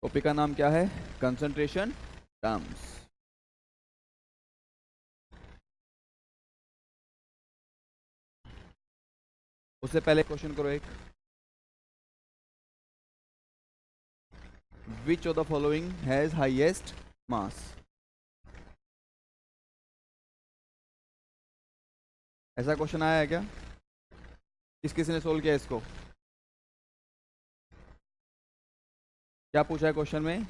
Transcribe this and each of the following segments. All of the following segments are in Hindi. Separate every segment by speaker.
Speaker 1: टॉपिक का नाम क्या है? Concentration terms. उससे पहले क्वेश्चन करो एक, which of the following has highest mass. ऐसा क्वेश्चन आया है क्या? किसने सोल्व किया इसको? क्या पूछा है क्वेश्चन में?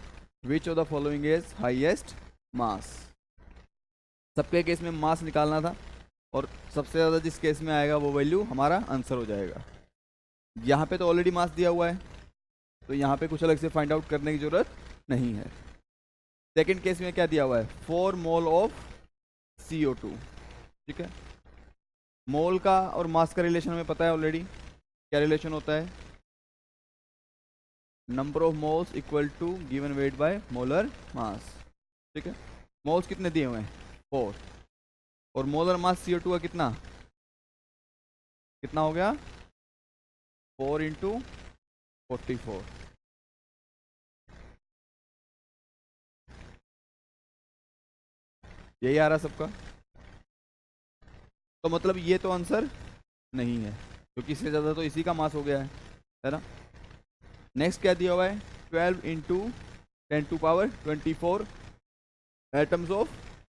Speaker 1: Which of the following is highest mass. सबके केस में मास निकालना था और सबसे ज़्यादा जिस केस में आएगा वो वैल्यू हमारा आंसर हो जाएगा। यहाँ पे तो ऑलरेडी मास दिया हुआ है, तो यहाँ पे कुछ अलग से फाइंड आउट करने की जरूरत नहीं है। सेकंड केस में क्या दिया हुआ है? 4 मोल ऑफ CO2। ठीक है, मोल का और मास का रिलेशन हमें पता है ऑलरेडी। क्या रिलेशन होता है? Number of moles equal to given weight by molar mass. ठीक है, मोल्स कितने दिए हुए हैं? 4, और मोलर मास CO2 का कितना हो गया? 4 इंटू 44। यही आ रहा सबका, तो मतलब ये तो आंसर नहीं है, क्योंकि इससे ज़्यादा तो इसी का मास हो गया है ना। नेक्स्ट क्या दिया हुआ है? 12 इंटू 10⁻24 एटम्स ऑफ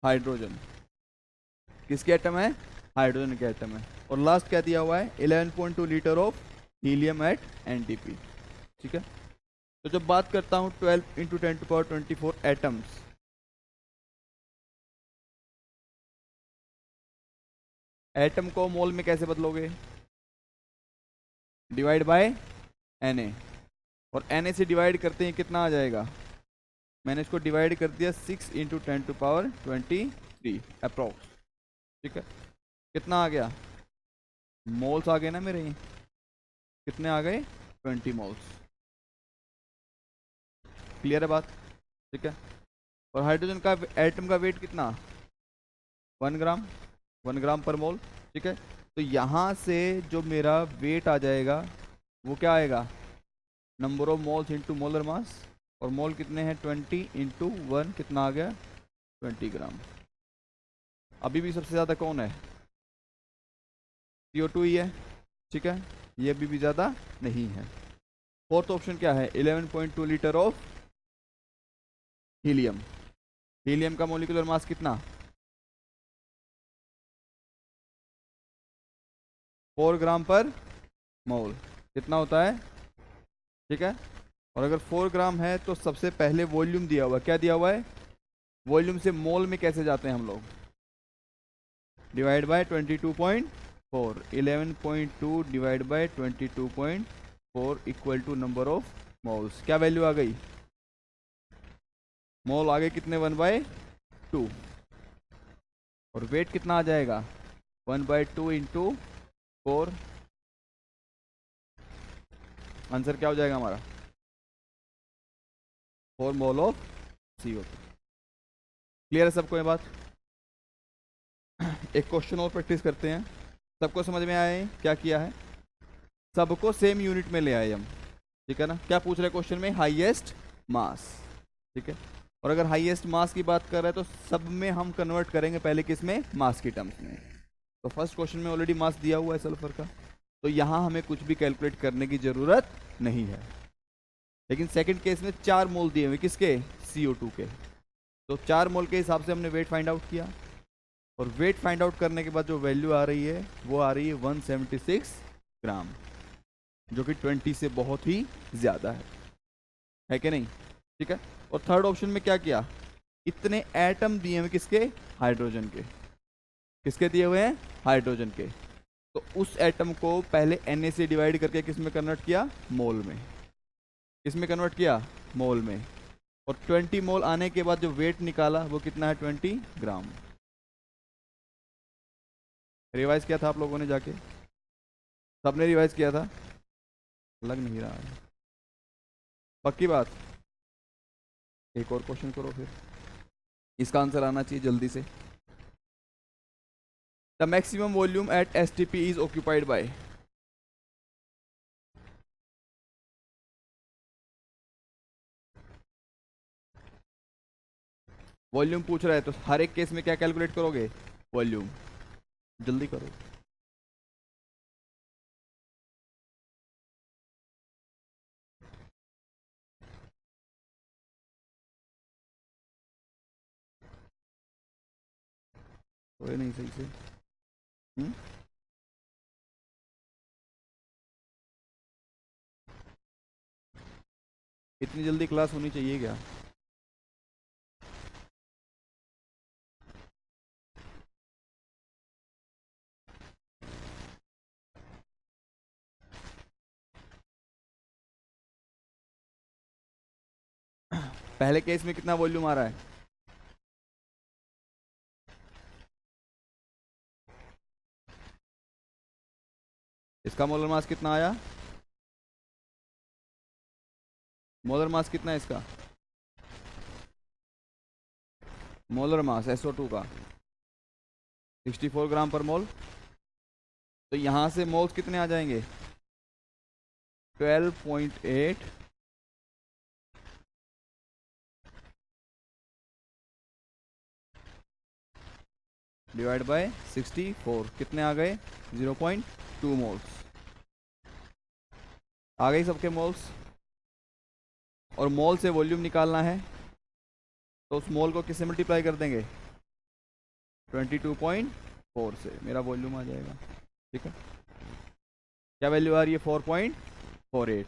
Speaker 1: हाइड्रोजन। किसके एटम है? हाइड्रोजन के एटम है। और लास्ट क्या दिया हुआ है? 11.2 litre of helium at NTP। ठीक है, तो जब बात करता हूँ 12 इंटू 10⁻24 एटम्स, एटम को मोल में कैसे बदलोगे? डिवाइड बाय Na, और Na से डिवाइड करते हैं कितना आ जाएगा? मैंने इसको डिवाइड कर दिया 6 इंटू 10⁻23 अप्रॉक्स। ठीक है, कितना आ गया? मोल्स आ गए ना मेरे, कितने आ गए? 20 मोल्स। क्लियर है बात? ठीक है, और हाइड्रोजन का एटम का वेट कितना? 1 ग्राम, 1 ग्राम पर मोल। ठीक है, तो यहाँ से जो मेरा वेट आ जाएगा वो क्या आएगा? Number of moles into molar mass, और मोल कितने हैं? 20 इंटू 1, कितना आ गया? 20 ग्राम। अभी भी सबसे ज़्यादा कौन है? CO2 ही है। ठीक है, ये अभी भी ज़्यादा नहीं है। फोर्थ ऑप्शन क्या है? 11.2 लीटर ऑफ हीलियम। हीलियम का मोलिकुलर मास कितना? 4 ग्राम पर मोल। कितना होता है? ठीक है, और अगर 4 ग्राम है तो सबसे पहले वॉल्यूम दिया हुआ है। क्या दिया हुआ है? वॉल्यूम से मोल में कैसे जाते हैं हम लोग? Divide by 22.4। 11.2 divide by 22.4 equal to number of moles. क्या वैल्यू आ गई? मोल आ गए कितने? 1/2। और वेट कितना आ जाएगा? 1/2 इंटू 4। आंसर क्या हो जाएगा हमारा? 4 मोल ऑफ CO2। क्लियर है सबको ये बात? एक क्वेश्चन और प्रैक्टिस करते हैं। सबको समझ में आया है क्या किया है? सबको सेम यूनिट में ले आए हम। ठीक है ना, क्या पूछ रहे क्वेश्चन में? हाईएस्ट मास। ठीक है, और अगर हाईएस्ट मास की बात कर रहे हैं तो सब में हम कन्वर्ट करेंगे पहले किस में? मास की टर्म्स में। तो फर्स्ट क्वेश्चन में ऑलरेडी मास दिया हुआ है सल्फर का, तो यहाँ हमें कुछ भी कैलकुलेट करने की जरूरत नहीं है। लेकिन सेकंड केस में 4 मोल दिए हुए, किसके? CO2 के। तो 4 मोल के हिसाब से हमने वेट फाइंड आउट किया, और वेट फाइंड आउट करने के बाद जो वैल्यू आ रही है वो आ रही है 176 ग्राम, जो कि 20 से बहुत ही ज़्यादा है कि नहीं? ठीक है, और थर्ड ऑप्शन में क्या किया? इतने एटम दिए हुए, किसके? हाइड्रोजन के। किसके दिए हुए हैं? हाइड्रोजन के। तो उस एटम को पहले Na से डिवाइड करके किस में कन्वर्ट किया? मोल में। किस में कन्वर्ट किया? मोल में। और 20 मोल आने के बाद जो वेट निकाला वो कितना है? 20 ग्राम। रिवाइज किया था आप लोगों ने जाके? सबने रिवाइज किया था? लग नहीं रहा है। पक्की बात? एक और क्वेश्चन करो फिर, इसका आंसर आना चाहिए जल्दी से। The maximum volume at STP is occupied by. Volume पूछ रहा है तो हर एक केस में क्या कैलकुलेट करोगे? वॉल्यूम। जल्दी करो। कोई नहीं सही से। हम्म? इतनी जल्दी क्लास होनी चाहिए क्या? पहले केस में कितना वॉल्यूम आ रहा है? इसका मोलर मास कितना आया? मोलर मास कितना है इसका? मोलर मास SO2 का 64 ग्राम पर मोल। तो यहाँ से मोल्स कितने आ जाएंगे? 12.8 डिवाइड बाय 64 कितने आ गए? 0.2 मोल्स। आ गई सबके मोल्स। और मोल से वॉल्यूम निकालना है तो उस मोल को किससे मल्टीप्लाई कर देंगे? 22.4 से मेरा वॉल्यूम आ जाएगा। ठीक है, क्या वैल्यू आ रही है? 4.48।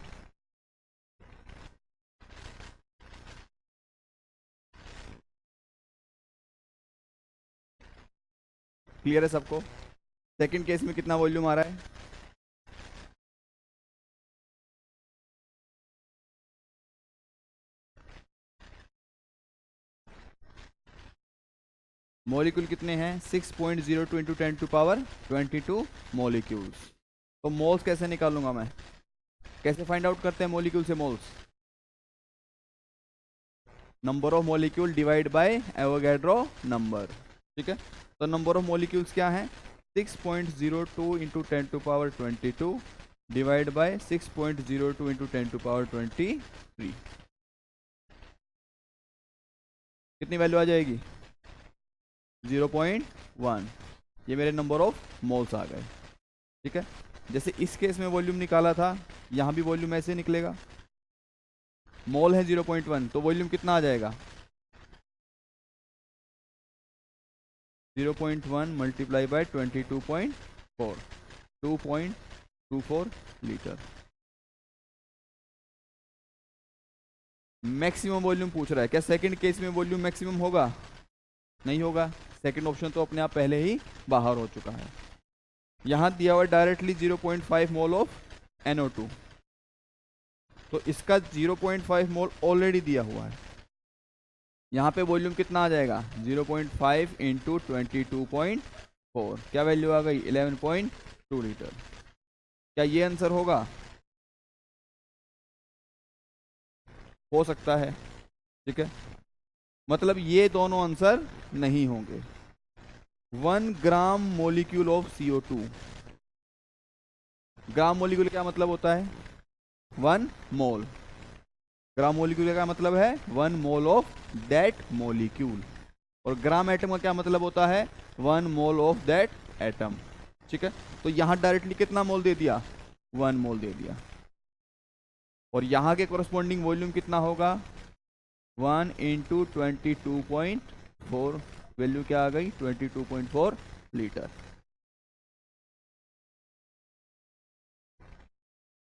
Speaker 1: क्लियर है सबको? सेकंड केस में कितना वॉल्यूम आ रहा है? मॉलिक्यूल कितने हैं? 6.02 इंटू 10 टू पावर 22 मॉलिक्यूल्स। तो मोल्स कैसे निकालूंगा मैं? कैसे फाइंड आउट करते हैं मॉलिक्यूल से moles? Number of molecule divide by Avogadro number. ठीक है, तो नंबर ऑफ मॉलिक्यूल्स क्या है? 6.02 into 10 to power 22 divide by 6.02 into 10 to power 23। कितनी वैल्यू आ जाएगी? 0.1। ये मेरे नंबर ऑफ मोल्स आ गए। ठीक है, जैसे इस केस में वॉल्यूम निकाला था, यहाँ भी वॉल्यूम ऐसे निकलेगा। मोल है 0.1 तो वॉल्यूम कितना आ जाएगा? 0.1 multiply by 22.4 2.24 litre. Maximum volume पूछ रहा है। क्या सेकंड केस में वॉल्यूम मैक्सिमम होगा? नहीं होगा। सेकंड ऑप्शन तो अपने आप पहले ही बाहर हो चुका है। यहां दिया हुआ डायरेक्टली 0.5 मोल ऑफ NO2, तो इसका 0.5 मोल ऑलरेडी दिया हुआ है। यहाँ पे वॉल्यूम कितना आ जाएगा? 0.5 इंटू 22.4। क्या वैल्यू आ गई? 11.2 लीटर। क्या ये आंसर होगा? हो सकता है। ठीक है, मतलब ये दोनों आंसर नहीं होंगे। 1 gram molecule of CO2। Gram molecule क्या मतलब होता है? 1 मोल। ग्राम मोलिक्यूल का क्या मतलब है? 1 मोल ऑफ दैट मोलिक्यूल। और ग्राम एटम का क्या मतलब होता है? 1 मोल ऑफ दैट एटम। ठीक है, तो यहां डायरेक्टली कितना मोल दे दिया? 1 मोल दे दिया। और यहां के कोरस्पॉन्डिंग वॉल्यूम कितना होगा? 1 इंटू 22.4। वैल्यू क्या आ गई? 22.4 लीटर।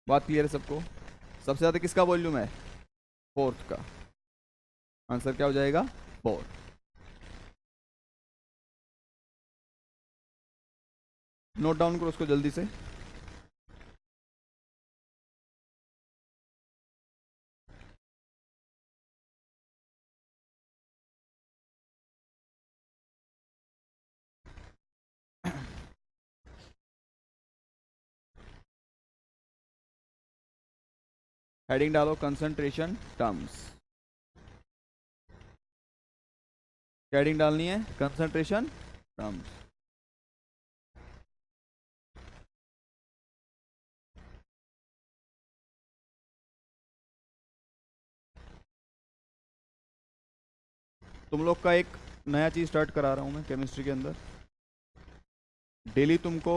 Speaker 1: बात क्लियर है सबको? सबसे ज्यादा किसका वॉल्यूम है? फोर्थ का। आंसर क्या हो जाएगा? 4। नोट डाउन करो उसको जल्दी से। हेडिंग डालो कंसंट्रेशन टर्म्स। हेडिंग डालनी है कंसंट्रेशन टर्म्स। तुम लोग का एक नया चीज़ स्टार्ट करा रहा हूँ मैं केमिस्ट्री के अंदर। डेली तुमको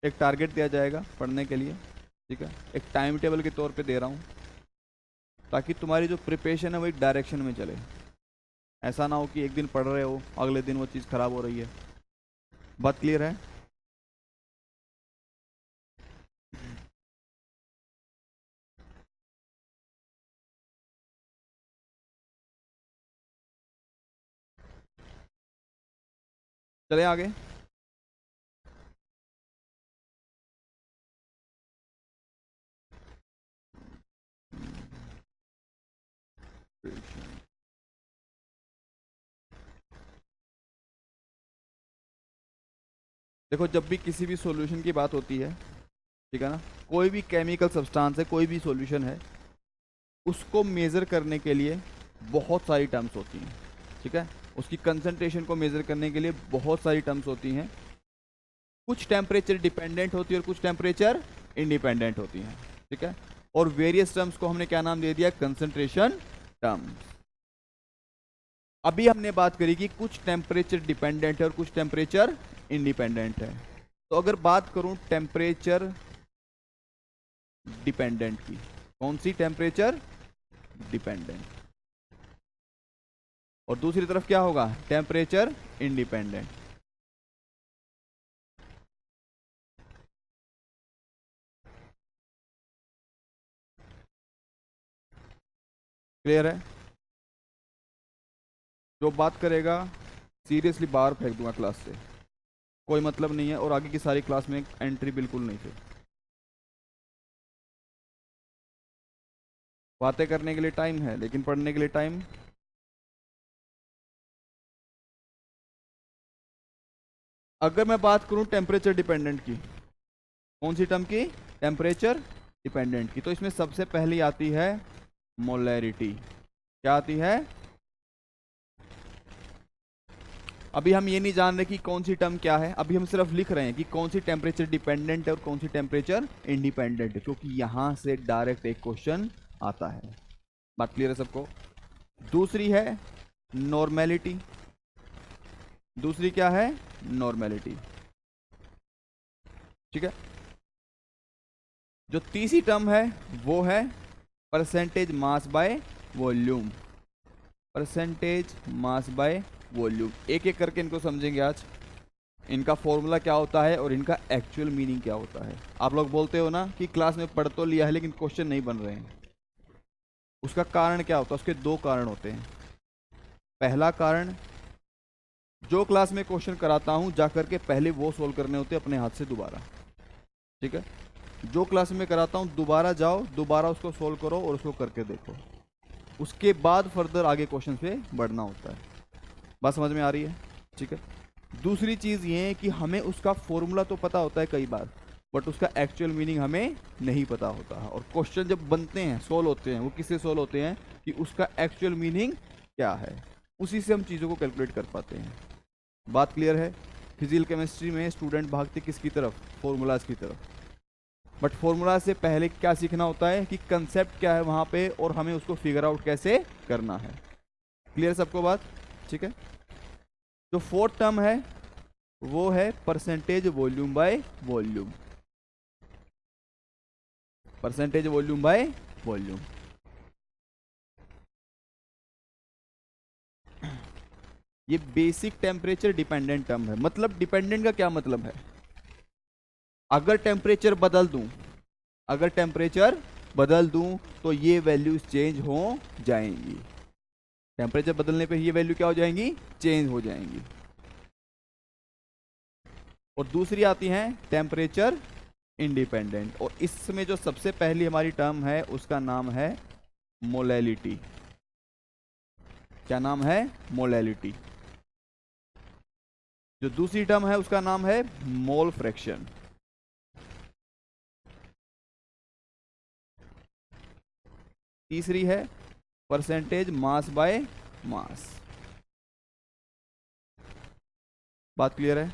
Speaker 1: एक टारगेट दिया जाएगा पढ़ने के लिए, ठीक है, एक टाइम टेबल के तौर पे दे रहा हूँ, ताकि तुम्हारी जो प्रिपरेशन है वो एक डायरेक्शन में चले। ऐसा ना हो कि एक दिन पढ़ रहे हो अगले दिन वो चीज़ ख़राब हो रही है। बात क्लियर है? चले आगे। देखो, जब भी किसी भी सॉल्यूशन की बात होती है, ठीक है ना, कोई भी केमिकल सब्सटेंस है, कोई भी सॉल्यूशन है, उसको मेज़र करने के लिए बहुत सारी टर्म्स होती हैं, ठीक है। उसकी कंसंट्रेशन को मेज़र करने के लिए बहुत सारी टर्म्स होती हैं। कुछ टेम्परेचर डिपेंडेंट होती है और कुछ टेम्परेचर इंडिपेंडेंट होती हैं, ठीक है। और वेरियस टर्म्स को हमने क्या नाम दे दिया? Concentration terms. अभी हमने बात करी कि कुछ टेम्परेचर डिपेंडेंट है और कुछ टेम्परेचर इंडिपेंडेंट है। तो अगर बात करूं टेम्परेचर डिपेंडेंट की, कौन सी? Temperature dependent. और दूसरी तरफ क्या होगा? Temperature independent. क्लियर है? जो बात करेगा सीरियसली बाहर फेंक दूंगा क्लास से, कोई मतलब नहीं है, और आगे की सारी क्लास में एंट्री बिल्कुल नहीं थी। बातें करने के लिए टाइम है, लेकिन पढ़ने के लिए टाइम। अगर मैं बात करूं टेम्परेचर डिपेंडेंट की, कौन सी टर्म की? टेम्परेचर डिपेंडेंट की, तो इसमें सबसे पहली आती है मोलैरिटी। क्या आती है? अभी हम ये नहीं जान रहे कि कौन सी टर्म क्या है, अभी हम सिर्फ लिख रहे हैं कि कौन सी टेम्परेचर डिपेंडेंट है और कौन सी टेम्परेचर इंडिपेंडेंट है, क्योंकि यहां से डायरेक्ट एक क्वेश्चन आता है। बात क्लियर है सबको? दूसरी है नॉर्मेलिटी। दूसरी क्या है? नॉर्मेलिटी, ठीक है। जो तीसरी टर्म है वो है percentage mass by volume. Percentage mass by volume, एक एक करके इनको समझेंगे आज। इनका फॉर्मूला क्या होता है और इनका एक्चुअल मीनिंग क्या होता है। आप लोग बोलते हो ना कि क्लास में पढ़ तो लिया है लेकिन क्वेश्चन नहीं बन रहे हैं, उसका कारण क्या होता है? उसके दो कारण होते हैं। पहला कारण, जो क्लास में क्वेश्चन कराता हूं जाकर के पहले वो सोल्व करने होते हैं अपने हाथ से दोबारा, ठीक है। जो क्लास में कराता हूं दोबारा जाओ, दोबारा उसको सोल्व करो और उसको करके देखो, उसके बाद फर्दर आगे क्वेश्चन पे बढ़ना होता है। बात समझ में आ रही है? ठीक है। दूसरी चीज़ ये है कि हमें उसका फॉर्मूला तो पता होता है कई बार, बट उसका एक्चुअल मीनिंग हमें नहीं पता होता है। और क्वेश्चन जब बनते हैं, सोल्व होते हैं, वो किससे सोल्व होते हैं कि उसका एक्चुअल मीनिंग क्या है, उसी से हम चीज़ों को कैलकुलेट कर पाते हैं। बात क्लियर है? फिजिकल केमिस्ट्री में स्टूडेंट भागते किसकी तरफ? फॉर्मूलाज की तरफ। बट फॉर्मूला से पहले क्या सीखना होता है कि कंसेप्ट क्या है वहां पे और हमें उसको फिगर आउट कैसे करना है। क्लियर सबको बात? ठीक है। जो फोर्थ टर्म है वो है percentage volume by volume. Percentage volume by volume, ये बेसिक टेम्परेचर डिपेंडेंट टर्म है। मतलब डिपेंडेंट का क्या मतलब है? अगर टेम्परेचर बदल दूं, अगर टेम्परेचर बदल दूं तो ये वैल्यूज चेंज हो जाएंगी। टेम्परेचर बदलने पे ये वैल्यू क्या हो जाएंगी? चेंज हो जाएंगी। और दूसरी आती है टेम्परेचर इंडिपेंडेंट, और इसमें जो सबसे पहली हमारी टर्म है उसका नाम है मोलैलिटी। क्या नाम है? मोलैलिटी। जो दूसरी टर्म है उसका नाम है मोल फ्रैक्शन। तीसरी है परसेंटेज मास बाय मास। बात क्लियर है?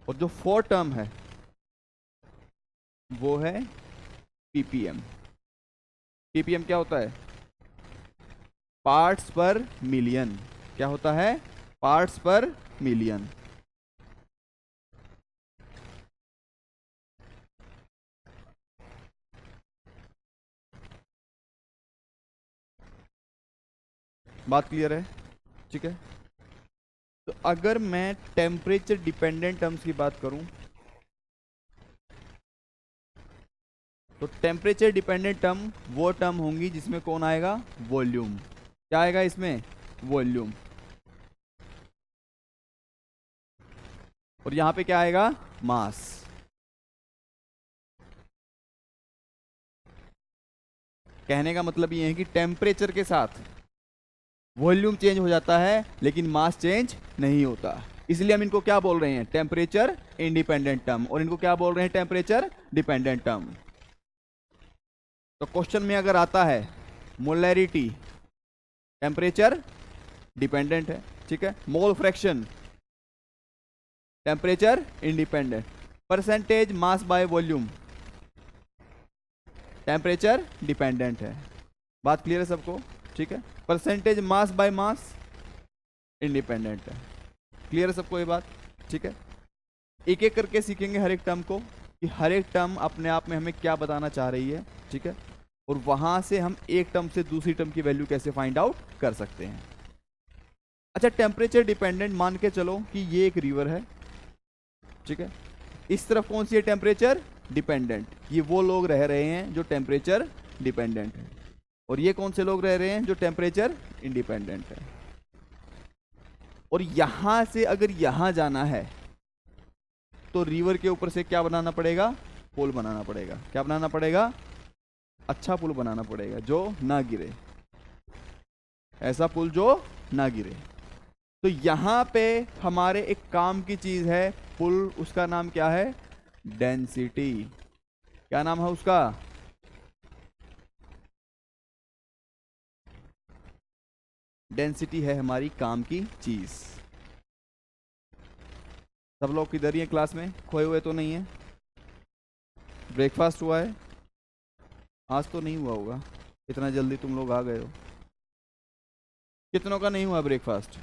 Speaker 1: और जो फोर्थ टर्म है वो है पीपीएम। पीपीएम क्या होता है? पार्ट्स पर मिलियन। क्या होता है? पार्ट्स पर मिलियन। बात क्लियर है? ठीक है। तो अगर मैं टेम्परेचर डिपेंडेंट टर्म्स की बात करूं, तो टेम्परेचर डिपेंडेंट टर्म वो टर्म होंगी जिसमें कौन आएगा? वॉल्यूम। क्या आएगा इसमें? वॉल्यूम। और यहां पे क्या आएगा? मास। कहने का मतलब ये है कि टेम्परेचर के साथ वॉल्यूम चेंज हो जाता है लेकिन मास चेंज नहीं होता। इसलिए हम इनको क्या बोल रहे हैं? Temperature independent term. और इनको क्या बोल रहे हैं? Temperature dependent term. तो क्वेश्चन में अगर आता है मोलैरिटी, टेम्परेचर डिपेंडेंट है, ठीक है। Mole fraction, temperature independent. Percentage mass by volume, temperature dependent है। बात क्लियर है सबको? ठीक है। Percentage mass by mass independent है। क्लियर है सबको ये बात? ठीक है। एक एक करके सीखेंगे हर एक टर्म को, कि हर एक टर्म अपने आप में हमें क्या बताना चाह रही है, ठीक है। और वहां से हम एक टर्म से दूसरी टर्म की वैल्यू कैसे फाइंड आउट कर सकते हैं। अच्छा, टेम्परेचर डिपेंडेंट मान के चलो कि ये एक रिवर है, ठीक है। इस तरफ कौन सी है? Temperature dependent. ये वो लोग रह रहे हैं जो टेम्परेचर डिपेंडेंट है, और ये कौन से लोग रह रहे हैं जो टेम्परेचर इंडिपेंडेंट है। और यहां से अगर यहां जाना है तो रिवर के ऊपर से क्या बनाना पड़ेगा? पुल बनाना पड़ेगा। क्या बनाना पड़ेगा? अच्छा पुल बनाना पड़ेगा जो ना गिरे, ऐसा पुल जो ना गिरे। तो यहां पे हमारे एक काम की चीज है पुल, उसका नाम क्या है? डेंसिटी। क्या नाम है उसका? डेंसिटी है हमारी काम की चीज। सब लोग किधर ही हैं क्लास में? खोए हुए तो नहीं है? ब्रेकफास्ट हुआ है? आज तो नहीं हुआ होगा, इतना जल्दी तुम लोग आ गए हो। कितनों का नहीं हुआ ब्रेकफास्ट?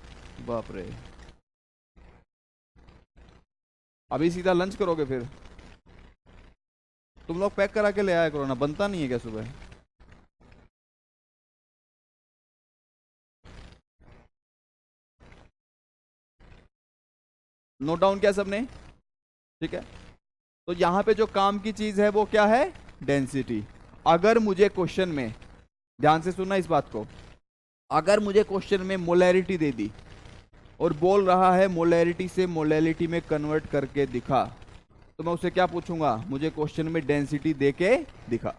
Speaker 1: बाप रे। अभी सीधा लंच करोगे फिर? तुम लोग पैक करा के ले आया करो ना, बनता नहीं है क्या सुबह? नोट डाउन किया सबने? ठीक है। तो यहां पे जो काम की चीज है वो क्या है? डेंसिटी। अगर मुझे क्वेश्चन में, ध्यान से सुनना इस बात को, अगर मुझे क्वेश्चन में मोलैरिटी दे दी और बोल रहा है मोलैरिटी से मोलैलिटी में कन्वर्ट करके दिखा, तो मैं उससे क्या पूछूंगा? मुझे क्वेश्चन में डेंसिटी दे के दिखा।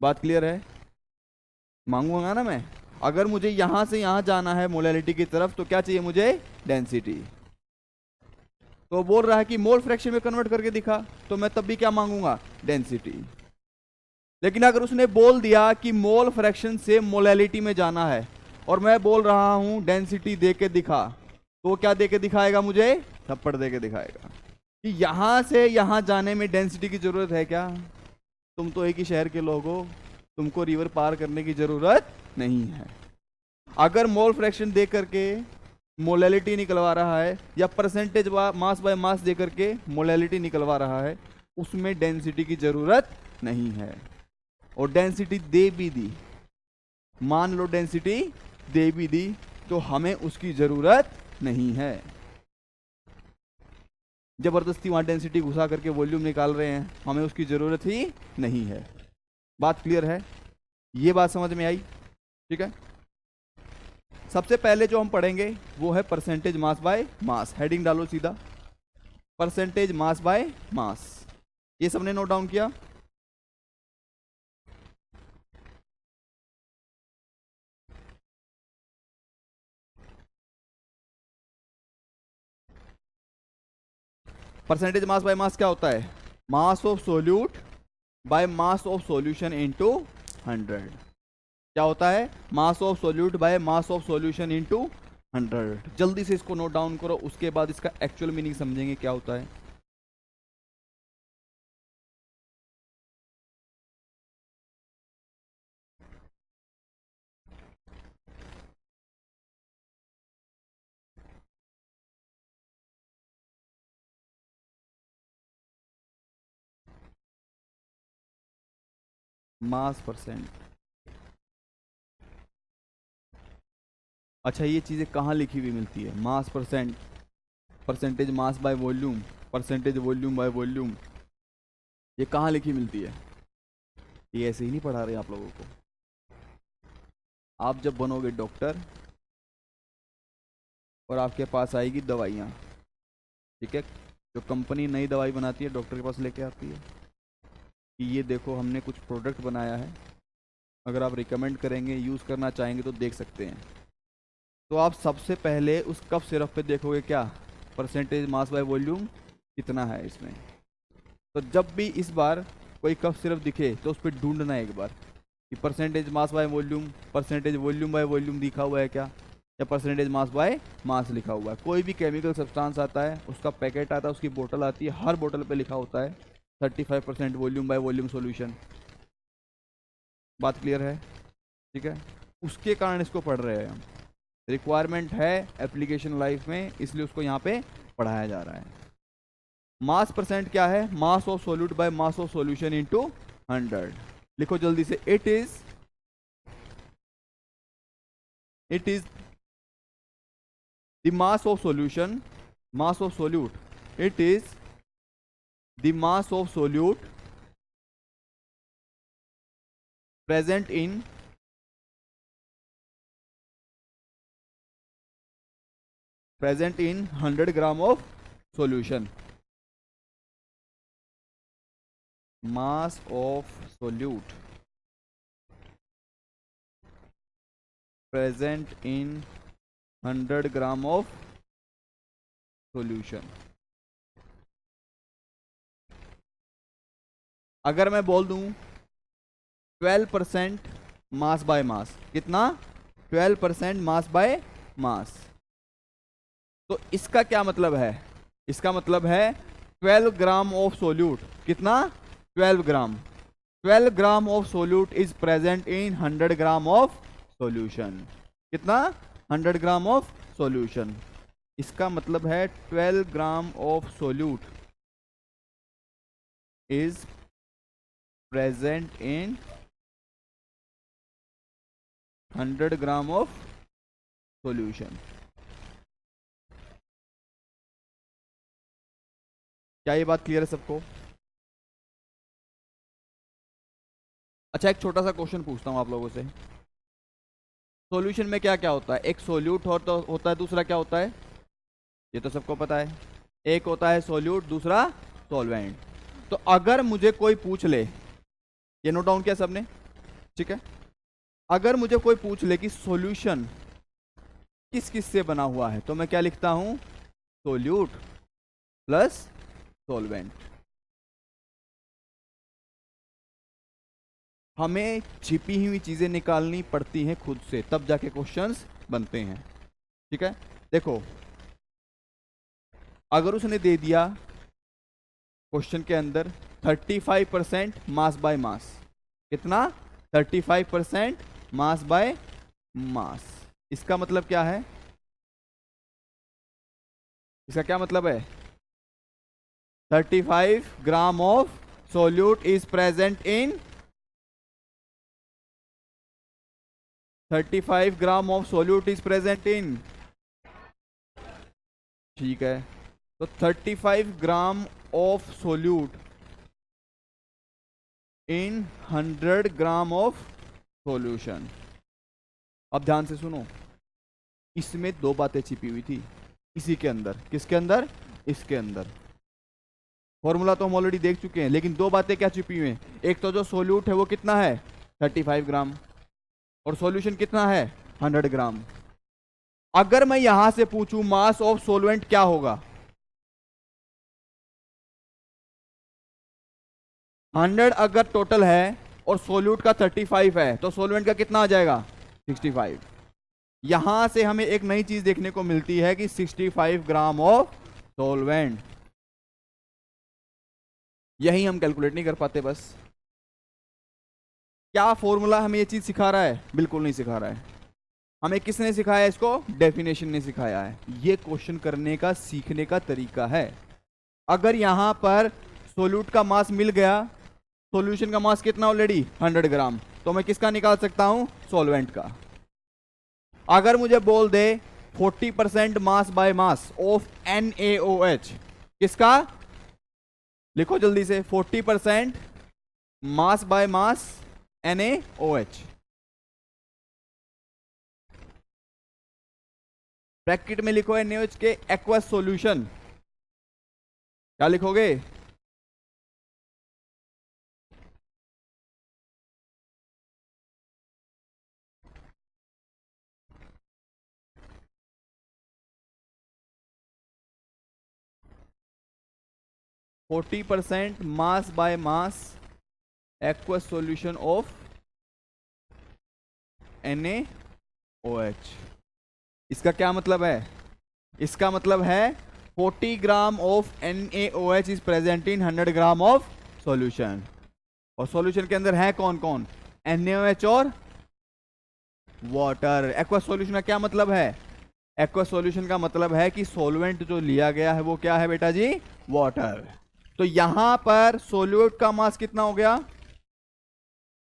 Speaker 1: बात क्लियर है? मांगूंगा ना मैं। अगर मुझे यहां से यहां जाना है मोलैलिटी की तरफ, तो क्या चाहिए मुझे? डेंसिटी। तो बोल रहा है कि मोल फ्रैक्शन में कन्वर्ट करके दिखा, तो मैं तब भी क्या मांगूंगा? डेंसिटी। लेकिन अगर उसने बोल दिया कि मोल फ्रैक्शन से मोलैलिटी में जाना है और मैं बोल रहा हूं डेंसिटी दे के दिखा, तो वो क्या दे के दिखाएगा मुझे? थप्पड़ दे के दिखाएगा कि यहां से यहां जाने में डेंसिटी की जरूरत है क्या? तुम तो एक ही शहर के लोग हो, तुमको रिवर पार करने की जरूरत नहीं है। अगर मोल फ्रैक्शन दे करके मोलैलिटी निकलवा रहा है या परसेंटेज मास बाय मास दे करके मोलैलिटी निकलवा रहा है, उसमें डेंसिटी की जरूरत नहीं है। और डेंसिटी दे भी दी, मान लो डेंसिटी दे भी दी, तो हमें उसकी जरूरत नहीं है। जबरदस्ती वहां डेंसिटी घुसा करके वॉल्यूम निकाल रहे हैं, हमें उसकी जरूरत ही नहीं है। बात क्लियर है? ये बात समझ में आई? ठीक है। सबसे पहले जो हम पढ़ेंगे वो है percentage mass by mass. Heading डालो सीधा, परसेंटेज मास बाय मास। ये सबने नोट डाउन किया? परसेंटेज मास बाय मास क्या होता है? Mass of solute by mass of solution into 100। क्या होता है? Mass of solute by mass of solution into 100। जल्दी से इसको नोट डाउन करो, उसके बाद इसका एक्चुअल मीनिंग समझेंगे क्या होता है। मास परसेंट। अच्छा, ये चीज़ें कहाँ लिखी हुई मिलती है? मास percent, percentage mass by volume, percentage volume by volume, ये कहाँ लिखी मिलती है? ये ऐसे ही नहीं पढ़ा रहे आप लोगों को। आप जब बनोगे डॉक्टर और आपके पास आएगी दवाइयाँ, ठीक है, जो कंपनी नई दवाई बनाती है डॉक्टर के पास लेके आती है कि ये देखो हमने कुछ प्रोडक्ट बनाया है, अगर आप रिकमेंड करेंगे, यूज़ करना चाहेंगे तो देख सकते हैं। तो आप सबसे पहले उस कफ सिरप पे देखोगे क्या परसेंटेज मास बाय वॉल्यूम कितना है इसमें। तो जब भी इस बार कोई कफ सिरप दिखे तो उस पर ढूंढना एक बार कि percentage mass by volume, percentage volume by volume लिखा हुआ है क्या, या परसेंटेज मास बाय मास लिखा हुआ है। कोई भी केमिकल सब्सटेंस आता है, उसका पैकेट आता है, उसकी बोतल आती है, हर बोतल पे लिखा होता है 35% वॉल्यूम बाय वॉल्यूम सॉल्यूशन। बात क्लियर है? ठीक है, उसके कारण इसको पढ़ रहे हैं हम। रिक्वायरमेंट है एप्लीकेशन लाइफ में, इसलिए उसको यहाँ पे पढ़ाया जा रहा है। मास परसेंट क्या है? Mass of solute by mass of solution into 100। लिखो जल्दी से, it is the mass of solution, mass of solute, it is the mass of solute present in 100 gram of solution. Mass of solute present in 100 gram of solution. अगर मैं बोल दूं 12% मास बाय मास, कितना? 12% मास बाय मास, तो इसका क्या मतलब है? इसका मतलब है 12 ग्राम ऑफ सोल्यूट, कितना? 12 ग्राम। 12 gram of solute is present in 100 gram of solution. कितना? 100 ग्राम ऑफ सॉल्यूशन। इसका मतलब है 12 gram of solute is present in 100 gram of solution. क्या ये बात क्लियर है सबको? अच्छा, एक छोटा सा क्वेश्चन पूछता हूं आप लोगों से। सॉल्यूशन में क्या क्या होता है? एक सोल्यूट होता है, दूसरा क्या होता है? ये तो सबको पता है। एक होता है सोल्यूट, दूसरा सॉल्वेंट। तो अगर मुझे कोई पूछ ले, ये नोट डाउन किया सबने? ठीक है, अगर मुझे कोई पूछ ले कि सॉल्यूशन किस किस से बना हुआ है, तो मैं क्या लिखता हूं? Solute plus solvent. हमें छिपी हुई चीजें निकालनी पड़ती हैं खुद से, तब जाके क्वेश्चंस बनते हैं। ठीक है, देखो, अगर उसने दे दिया क्वेश्चन के अंदर 35% मास बाय मास, कितना? 35% मास बाय मास, इसका मतलब क्या है? इसका क्या मतलब है? 35 gram of solute is present in 35 gram of solute is present in, ठीक है, तो 35 gram of solute in 100 gram of solution. अब ध्यान से सुनो, इसमें दो बातें छिपी हुई थी इसी के अंदर। किसके अंदर? इसके अंदर। फॉर्मूला तो हम ऑलरेडी देख चुके हैं, लेकिन दो बातें क्या छिपी हुई हैं? एक तो जो सोल्यूट है वो कितना है? 35 ग्राम, और सॉल्यूशन कितना है? 100 ग्राम। अगर मैं यहां से पूछूं मास ऑफ सोलवेंट क्या होगा? 100 अगर टोटल है और सोल्यूट का 35 है, तो सोलवेंट का कितना आ जाएगा? 65। यहां से हमें एक नई चीज देखने को मिलती है कि 65 ग्राम ऑफ सोलवेंट। यही हम कैलकुलेट नहीं कर पाते बस। क्या फॉर्मूला हमें ये चीज सिखा रहा है? बिल्कुल नहीं सिखा रहा है। हमें किसने सिखाया इसको? डेफिनेशन ने सिखाया है। ये क्वेश्चन करने का, सीखने का तरीका है। अगर यहां पर सोल्यूट का मास मिल गया, सॉल्यूशन का मास कितना ऑलरेडी 100 ग्राम, तो मैं किसका निकाल सकता हूं, सॉल्वेंट का। अगर मुझे बोल दे 40% mass by mass of NaOH, किसका, लिखो जल्दी से, 40% mass by mass NaOH। Bracket में लिखो NaOH के एक्वस सॉल्यूशन, क्या लिखोगे, 40% mass by mass aqueous solution of NaOH। इसका क्या मतलब है, इसका मतलब है 40 gram of NaOH is present in 100 gram of solution. और सॉल्यूशन के अंदर है कौन कौन, NaOH और वाटर। एक्वस सॉल्यूशन का क्या मतलब है, एक्वस सॉल्यूशन का मतलब है कि सॉल्वेंट जो लिया गया है वो क्या है बेटा जी, वाटर। तो यहां पर सोल्यूट का मास कितना हो गया,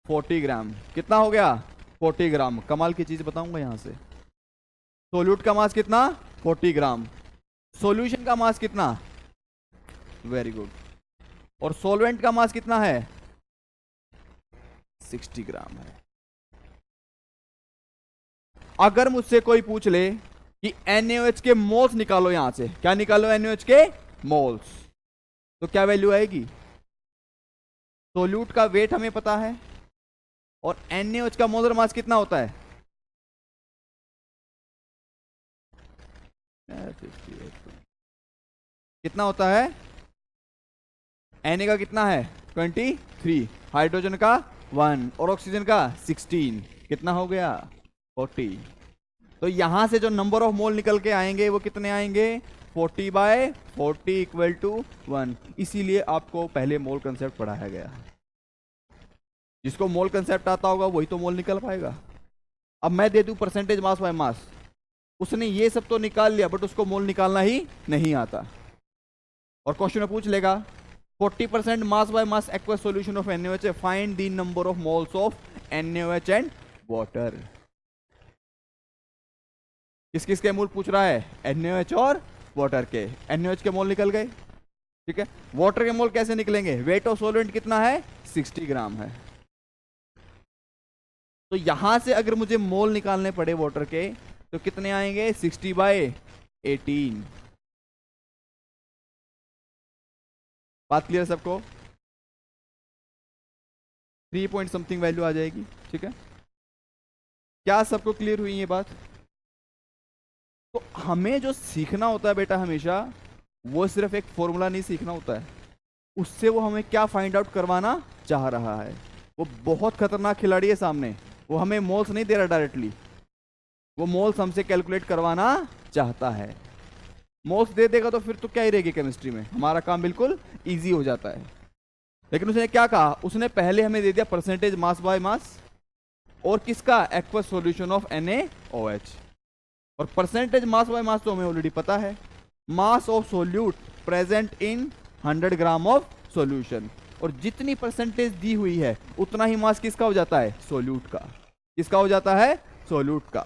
Speaker 1: 40 ग्राम, कितना हो गया, 40 ग्राम। कमाल की चीज बताऊंगा यहां से, सोल्यूट का मास कितना, 40 ग्राम, सॉल्यूशन का मास कितना, वेरी गुड, और सॉल्वेंट का मास कितना है, 60 ग्राम है। अगर मुझसे कोई पूछ ले कि NaOH के मोल्स निकालो, यहां से क्या निकालो, NaOH के मोल्स, तो क्या वैल्यू आएगी, सोल्यूट का वेट हमें पता है और NaOH का मोलर मास कितना होता है, 58। कितना होता है, Na का कितना है 23, हाइड्रोजन का 1 और ऑक्सीजन का 16, कितना हो गया 40। तो यहां से जो नंबर ऑफ मोल निकल के आएंगे वो कितने आएंगे, 40/40 इक्वल टू 1। इसीलिए आपको पहले मोल कंसेप्ट पढ़ाया गया है, जिसको मोल कंसेप्ट आता होगा वही तो मोल निकल पाएगा। अब मैं दे दूं परसेंटेज मास बाय मास, उसने ये सब तो निकाल लिया बट उसको मोल निकालना ही नहीं आता, और क्वेश्चन में पूछ लेगा 40% mass by mass aqueous solution of NaOH, find the number of moles of NaOH and water. किस किस के मोल पूछ रहा है, NaOH और वाटर के। NaOH के मोल निकल गए, ठीक है। वाटर के मोल कैसे निकलेंगे, वेट ऑफ सॉल्वेंट कितना है, 60 ग्राम है। तो यहां से अगर मुझे मोल निकालने पड़े वाटर के तो कितने आएंगे, 60/18। बात क्लियर सबको, 3 पॉइंट समथिंग वैल्यू आ जाएगी, ठीक है। क्या सबको क्लियर हुई ये बात। तो हमें जो सीखना होता है बेटा हमेशा, वो सिर्फ एक फॉर्मूला नहीं सीखना होता है, उससे वो हमें क्या फाइंड आउट करवाना चाह रहा है। वो बहुत खतरनाक खिलाड़ी है सामने, वो हमें मोल्स नहीं दे रहा डायरेक्टली, वो मोल्स हमसे कैलकुलेट करवाना चाहता है। मोल्स दे देगा तो फिर तो क्या ही रहेगी केमिस्ट्री में, हमारा काम बिल्कुल इजी हो जाता है। लेकिन उसने क्या कहा, उसने पहले हमें दे दिया परसेंटेज मास बाय मास, और किसका, एक्वस सॉल्यूशन ऑफ NaOH। और परसेंटेज मास बाय मास तो हमें ऑलरेडी पता है, mass of solute present in 100 gram of solution. और जितनी परसेंटेज दी हुई है उतना ही मास किसका हो जाता है, सोल्यूट का। किसका हो जाता है, सोल्यूट का।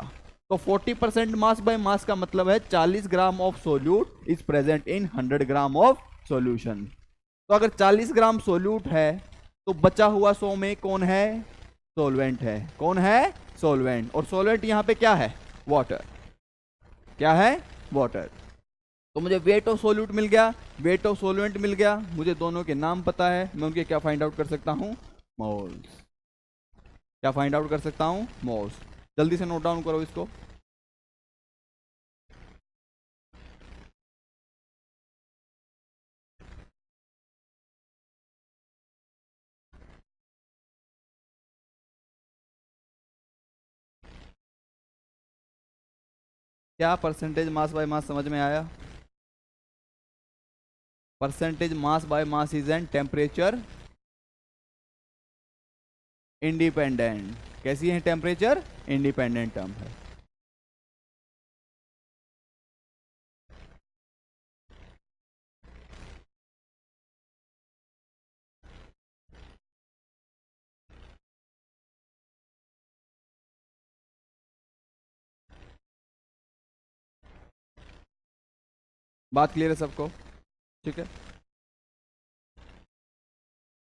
Speaker 1: तो 40% मास बाय मास का मतलब है 40 gram of solute is present in 100 gram of solution. तो अगर 40 ग्राम सोल्यूट है तो बचा हुआ 100 में कौन है, सोलवेंट है। कौन है, सोलवेंट। और सोलवेंट यहां पे क्या है, वाटर। क्या है, वाटर। तो मुझे वेट ऑफ सोल्यूट मिल गया, वेट ऑफ सोलवेंट मिल गया, मुझे दोनों के नाम पता है, मैं उनके क्या फाइंड आउट कर सकता हूं, मोल्स। क्या फाइंड आउट कर सकता हूं, मोल्स। जल्दी से नोट डाउन करो इसको। क्या परसेंटेज मास बाय मास समझ में आया, percentage mass by mass is an temperature independent. कैसी है, टेम्परेचर इंडिपेंडेंट टर्म है। बात क्लियर है सबको? ठीक है,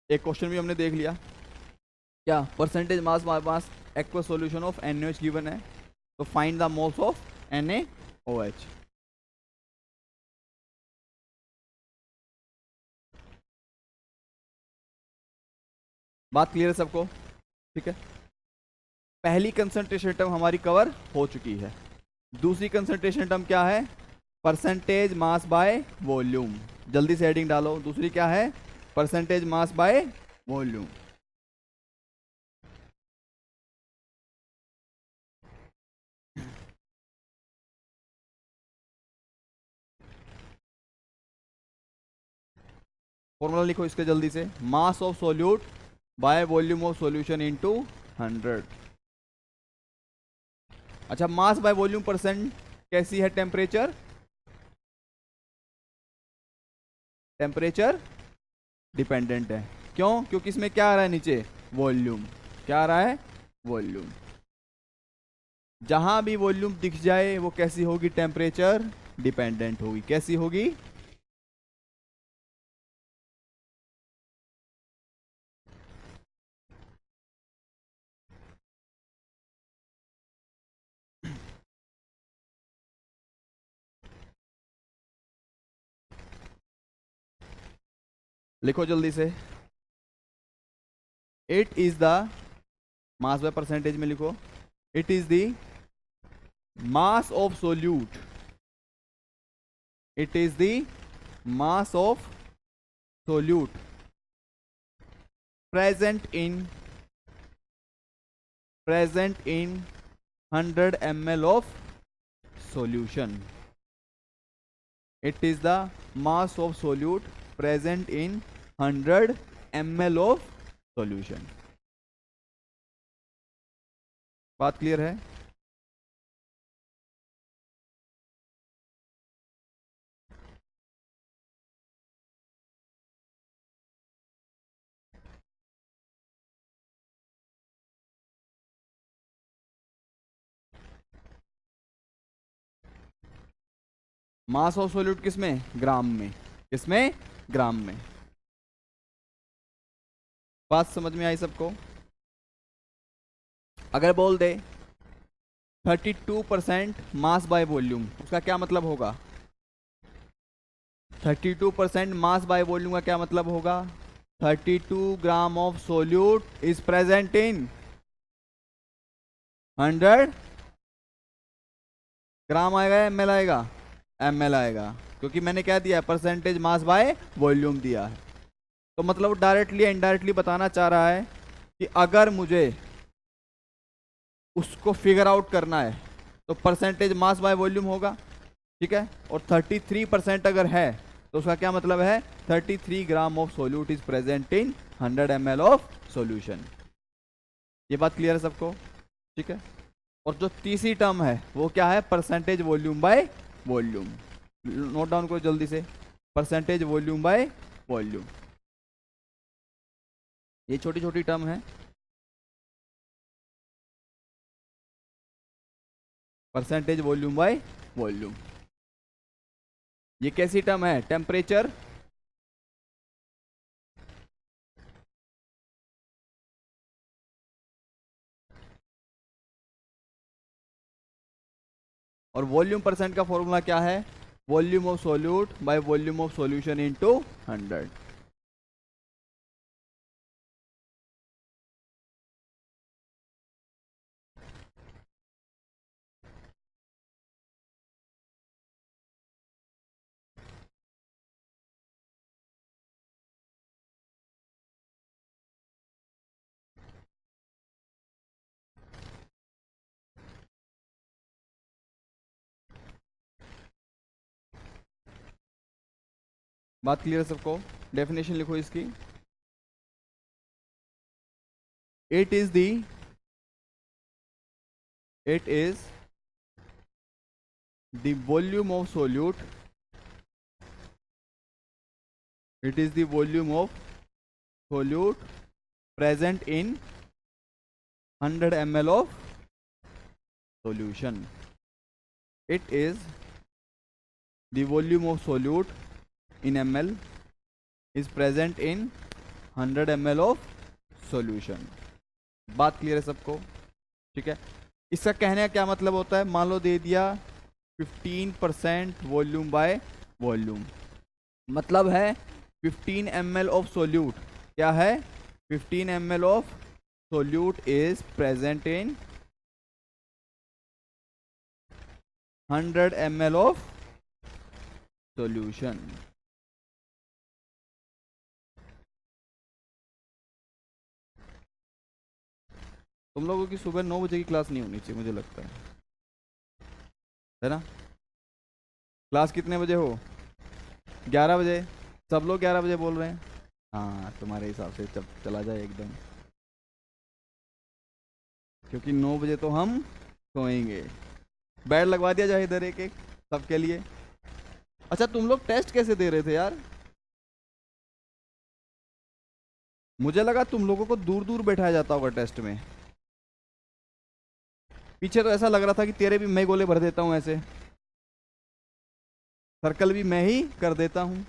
Speaker 1: एक क्वेश्चन भी हमने देख लिया। क्या percentage mass mass aqueous solution of NaOH given है, तो find the moles of NaOH। बात क्लियर है सबको? ठीक है, पहली कंसंट्रेशन टर्म हमारी कवर हो चुकी है। दूसरी कंसंट्रेशन टर्म क्या है? Percentage mass by volume. जल्दी से हेडिंग डालो, दूसरी क्या है? Percentage mass by volume. Formula लिखो इसके जल्दी से, mass of solute by volume of solution into 100। अच्छा, मास बाय वॉल्यूम परसेंट कैसी है? टेम्परेचर, टेम्परेचर डिपेंडेंट है। क्यों? क्योंकि इसमें क्या आ रहा है नीचे? वॉल्यूम। क्या आ रहा है? वॉल्यूम। जहां भी वॉल्यूम दिख जाए वो कैसी होगी? टेम्परेचर डिपेंडेंट होगी। कैसी होगी? लिखो जल्दी से, it is the mass by percentage में लिखो, it is the mass of solute, it is the mass of solute present in 100 ml of solution. It is the mass of solute present in 100 ml of solution. बात क्लियर है? मास ऑफ सोल्यूट किसमें? ग्राम में। किसमें? ग्राम में। बात समझ में आई सबको? अगर बोल दे 32% मास बाय वॉल्यूम, उसका क्या मतलब होगा? 32% मास बाय वॉल्यूम का क्या मतलब होगा? 32 gram of solute is present in 100 ग्राम। आएगा या ml आएगा? ml आएगा, क्योंकि मैंने क्या दिया है? परसेंटेज मास बाय वॉल्यूम दिया है। तो मतलब डायरेक्टली इनडायरेक्टली बताना चाह रहा है कि अगर मुझे उसको फिगर आउट करना है तो परसेंटेज मास बाय वॉल्यूम होगा। ठीक है, और 33% अगर है तो उसका क्या मतलब है? 33 gram of solute is present in 100 ml of solution. ये बात क्लियर है सबको? ठीक है, और जो तीसरी टर्म है वो क्या है? Percentage volume by volume. Note down करो जल्दी से, परसेंटेज वॉल्यूम बाय वॉल्यूम। ये छोटी छोटी टर्म है। परसेंटेज वॉल्यूम बाय वॉल्यूम, ये कैसी टर्म है? टेम्परेचर, और वॉल्यूम परसेंट का फॉर्मूला क्या है? Volume of solute by volume of solution into 100। बात क्लियर है सबको? डेफिनेशन लिखो इसकी, it is the it is the volume of solute, it is the volume of solute present in 100 ml of solution. It is the volume of solute in ml is present in 100 ml of solution. बात क्लियर है सबको? ठीक है, इसका कहने का क्या मतलब होता है? मान लो दे दिया 15% वॉल्यूम बाय वॉल्यूम, मतलब है 15 ml ऑफ सोल्यूट। क्या है? 15 ml of solute is present in 100 ml of solution. तुम लोगों की सुबह 9 बजे की क्लास नहीं होनी चाहिए मुझे लगता है ना? क्लास कितने बजे हो? 11 बजे। सब लोग 11 बजे बोल रहे हैं। हाँ, तुम्हारे हिसाब से जब चला जाए एकदम, क्योंकि 9 बजे तो हम सोएंगे। बेड लगवा दिया जाए इधर एक एक सबके लिए। अच्छा, तुम लोग टेस्ट कैसे दे रहे थे यार? मुझे लगा तुम लोगों को दूर दूर बैठाया जाता होगा टेस्ट में। पीछे तो ऐसा लग रहा था कि तेरे भी मैं गोले भर देता हूं, ऐसे सर्कल भी मैं ही कर देता हूं।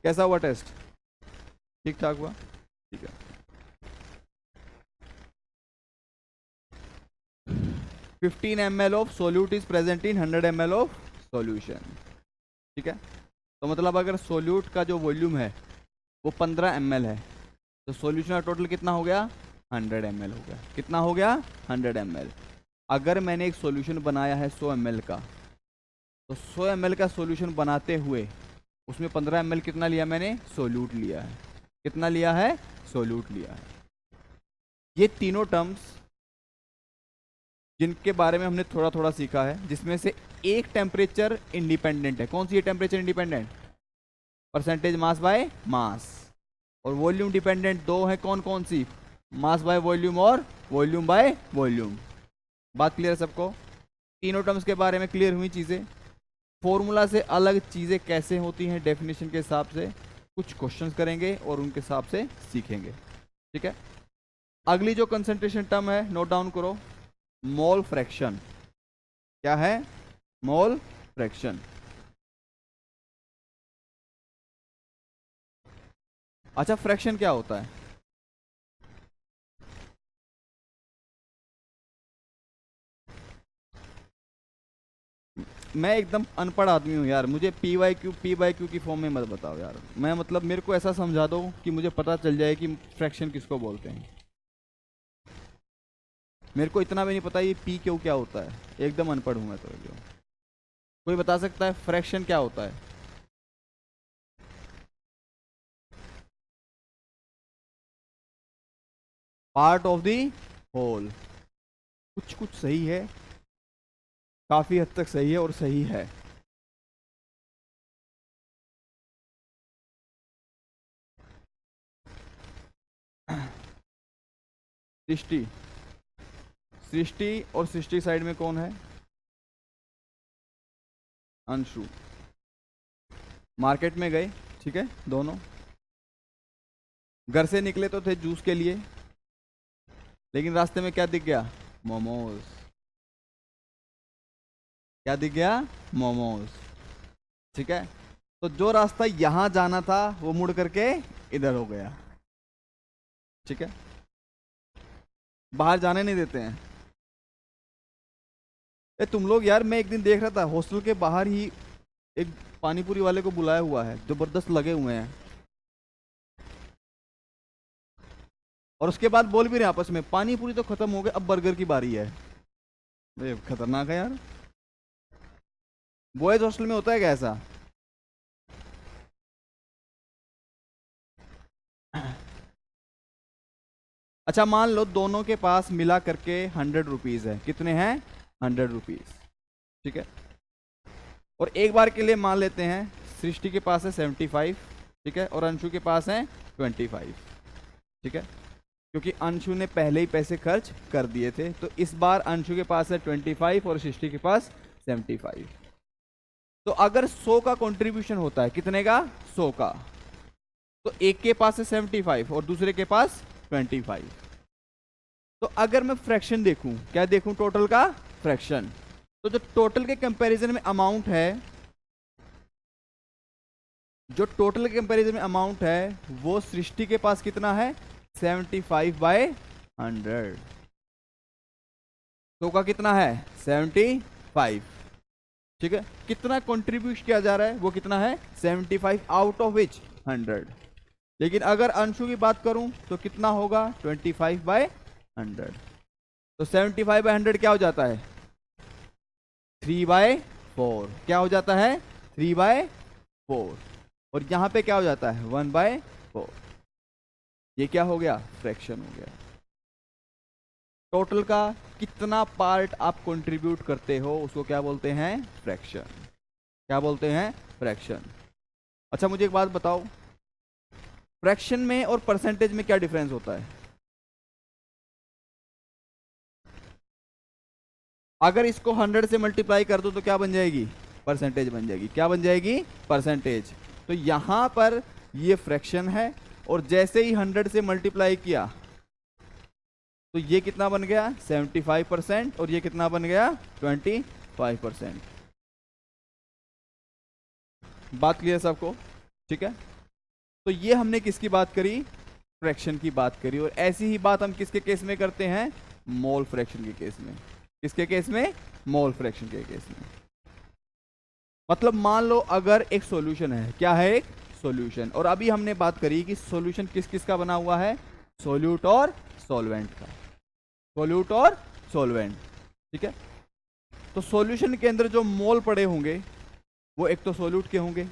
Speaker 1: कैसा हुआ टेस्ट? ठीक ठाक हुआ? ठीक है। 15 ml of solute is present in 100 ml of solution. ठीक है, तो मतलब अगर सोल्यूट का जो वॉल्यूम है वो 15 ml है, तो सॉल्यूशन का टोटल कितना हो गया? 100 ml हो गया। कितना हो गया? 100 ml। अगर मैंने एक सॉल्यूशन बनाया है 100 ml का, तो 100 ml का सॉल्यूशन बनाते हुए उसमें 15 ml कितना लिया मैंने? सोल्यूट लिया है। कितना लिया है? सोल्यूट लिया है। ये तीनों टर्म्स जिनके बारे में हमने थोड़ा थोड़ा सीखा है, जिसमें से एक टेम्परेचर इंडिपेंडेंट है। कौन सी है temperature independent? Percentage mass by mass. और वॉल्यूम डिपेंडेंट दो है। कौन कौन सी? मास बाय वॉल्यूम और वॉल्यूम बाय वॉल्यूम। बात क्लियर है सबको? तीनों टर्म्स के बारे में क्लियर हुई चीजें। फॉर्मूला से अलग चीजें कैसे होती हैं डेफिनेशन के हिसाब से, कुछ क्वेश्चंस करेंगे और उनके हिसाब से सीखेंगे। ठीक है, अगली जो कंसंट्रेशन टर्म है नोट डाउन करो, मोल फ्रैक्शन। क्या है? Mole fraction. अच्छा, फ्रैक्शन क्या होता है? मैं एकदम अनपढ़ आदमी हूँ यार, मुझे पी बाई क्यू की फॉर्म में मत बताओ यार। मैं मतलब मेरे को ऐसा समझा दो कि मुझे पता चल जाए कि फ्रैक्शन किसको बोलते हैं। मेरे को इतना भी नहीं पता ये पी क्यू क्या होता है, एकदम अनपढ़ हूँ मैं तो। कोई बता सकता है फ्रैक्शन क्या होता है? Part of the whole. कुछ कुछ सही है, काफी हद तक सही है और सही है। सृष्टि, सृष्टि और सृष्टि साइड में कौन है? अंशु। मार्केट में गए, ठीक है, दोनों घर से निकले तो थे जूस के लिए, लेकिन रास्ते में क्या दिख गया? मोमोज। क्या दिख गया? मोमोज। ठीक है, तो जो रास्ता यहां जाना था वो मुड़ करके इधर हो गया। ठीक है, बाहर जाने नहीं देते हैं। ए तुम लोग यार, मैं एक दिन देख रहा था हॉस्टल के बाहर ही एक पानीपुरी वाले को बुलाया हुआ है, जबरदस्त लगे हुए हैं, और उसके बाद बोल भी रहे हैं आपस में पानी पूरी तो खत्म हो गए, अब बर्गर की बारी है। ये खतरनाक है यार। बॉयज हॉस्टल में होता है क्या ऐसा? अच्छा, मान लो दोनों के पास मिला करके 100 रुपीज है। कितने हैं? 100 रुपीज। ठीक है, और एक बार के लिए मान लेते हैं सृष्टि के पास है 75, ठीक है, और अंशु के पास है 25। ठीक है, क्योंकि अंशु ने पहले ही पैसे खर्च कर दिए थे, तो इस बार अंशु के पास है 25 और सृष्टि के पास 75। तो अगर 100 का कंट्रीब्यूशन होता है, कितने का? 100 का, तो एक के पास है 75 और दूसरे के पास 25। तो अगर मैं फ्रैक्शन देखूं, क्या देखूं? टोटल का फ्रैक्शन। तो जो टोटल के कंपैरिजन में अमाउंट है, जो टोटल के कंपैरिजन में अमाउंट है, वो सृष्टि के पास कितना है? 75/100। तो का कितना है? 75। ठीक है, कितना कंट्रीब्यूट किया जा रहा है? वो कितना है? 75 आउट ऑफ विच 100। लेकिन अगर अंशु की बात करूं तो कितना होगा? 25/100। तो 75/100 क्या हो जाता है? 3/4। क्या हो जाता है? 3/4। और यहां पे क्या हो जाता है? 1/4। ये क्या हो गया? फ्रैक्शन हो गया। टोटल का कितना पार्ट आप कंट्रीब्यूट करते हो उसको क्या बोलते हैं? फ्रैक्शन। क्या बोलते हैं? फ्रैक्शन। अच्छा मुझे एक बात बताओ, फ्रैक्शन में और परसेंटेज में क्या डिफरेंस होता है? अगर इसको 100 से मल्टीप्लाई कर दो तो क्या बन जाएगी? परसेंटेज बन जाएगी। क्या बन जाएगी? परसेंटेज। तो यहां पर ये फ्रैक्शन है, और जैसे ही 100 से मल्टीप्लाई किया तो ये कितना बन गया? 75%। और ये कितना बन गया? 25%। बात क्लियर सबको? ठीक है, तो ये हमने किसकी बात करी? फ्रैक्शन की बात करी। और ऐसी ही बात हम किसके केस में करते हैं? मोल फ्रैक्शन के केस में। किसके केस में? मोल फ्रैक्शन के केस में। मतलब मान लो अगर एक सॉल्यूशन है, क्या है? एक सॉल्यूशन। और अभी हमने बात करी कि सॉल्यूशन किस किस का बना हुआ है? सॉल्यूट और सॉल्वेंट का। सॉल्यूट और सॉल्वेंट। ठीक है, तो सॉल्यूशन के अंदर जो मोल पड़े होंगे वो एक तो सॉल्यूट के होंगे,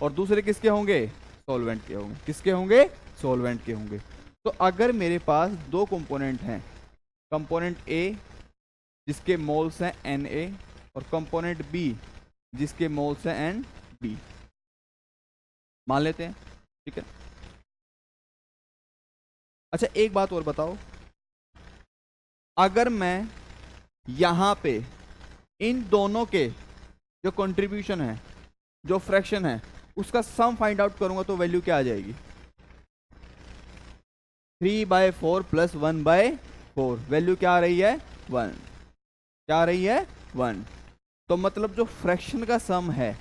Speaker 1: और दूसरे किसके होंगे? सॉल्वेंट के होंगे। किसके होंगे? सॉल्वेंट के होंगे। तो अगर मेरे पास दो कंपोनेंट हैं, कंपोनेंट ए जिसके मोल्स हैं Na, और कंपोनेंट बी जिसके मोल्स हैं Nb, मान लेते हैं। ठीक है, अच्छा एक बात और बताओ, अगर मैं यहां पे इन दोनों के जो कंट्रीब्यूशन है, जो फ्रैक्शन है, उसका सम फाइंड आउट करूंगा तो वैल्यू क्या आ जाएगी? 3/4 प्लस 1/4। वैल्यू क्या आ रही है? 1। क्या आ रही है? 1। तो मतलब जो फ्रैक्शन का सम है,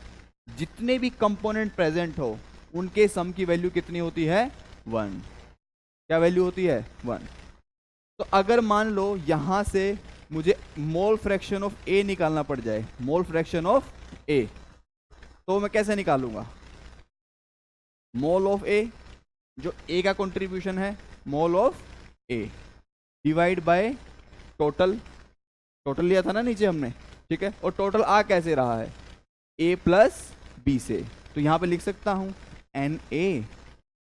Speaker 1: जितने भी कंपोनेंट प्रेजेंट हो उनके सम की वैल्यू कितनी होती है? 1। क्या वैल्यू होती है? 1। तो अगर मान लो यहां से मुझे मोल फ्रैक्शन ऑफ ए निकालना पड़ जाए, मोल फ्रैक्शन ऑफ ए, तो मैं कैसे निकालूंगा? मोल ऑफ ए, जो ए का कंट्रीब्यूशन है, मोल of A divide by total. Total लिया था ना नीचे हमने। ठीक है, और टोटल आ कैसे रहा है? ए प्लस बी से। तो यहां पे लिख सकता हूं n A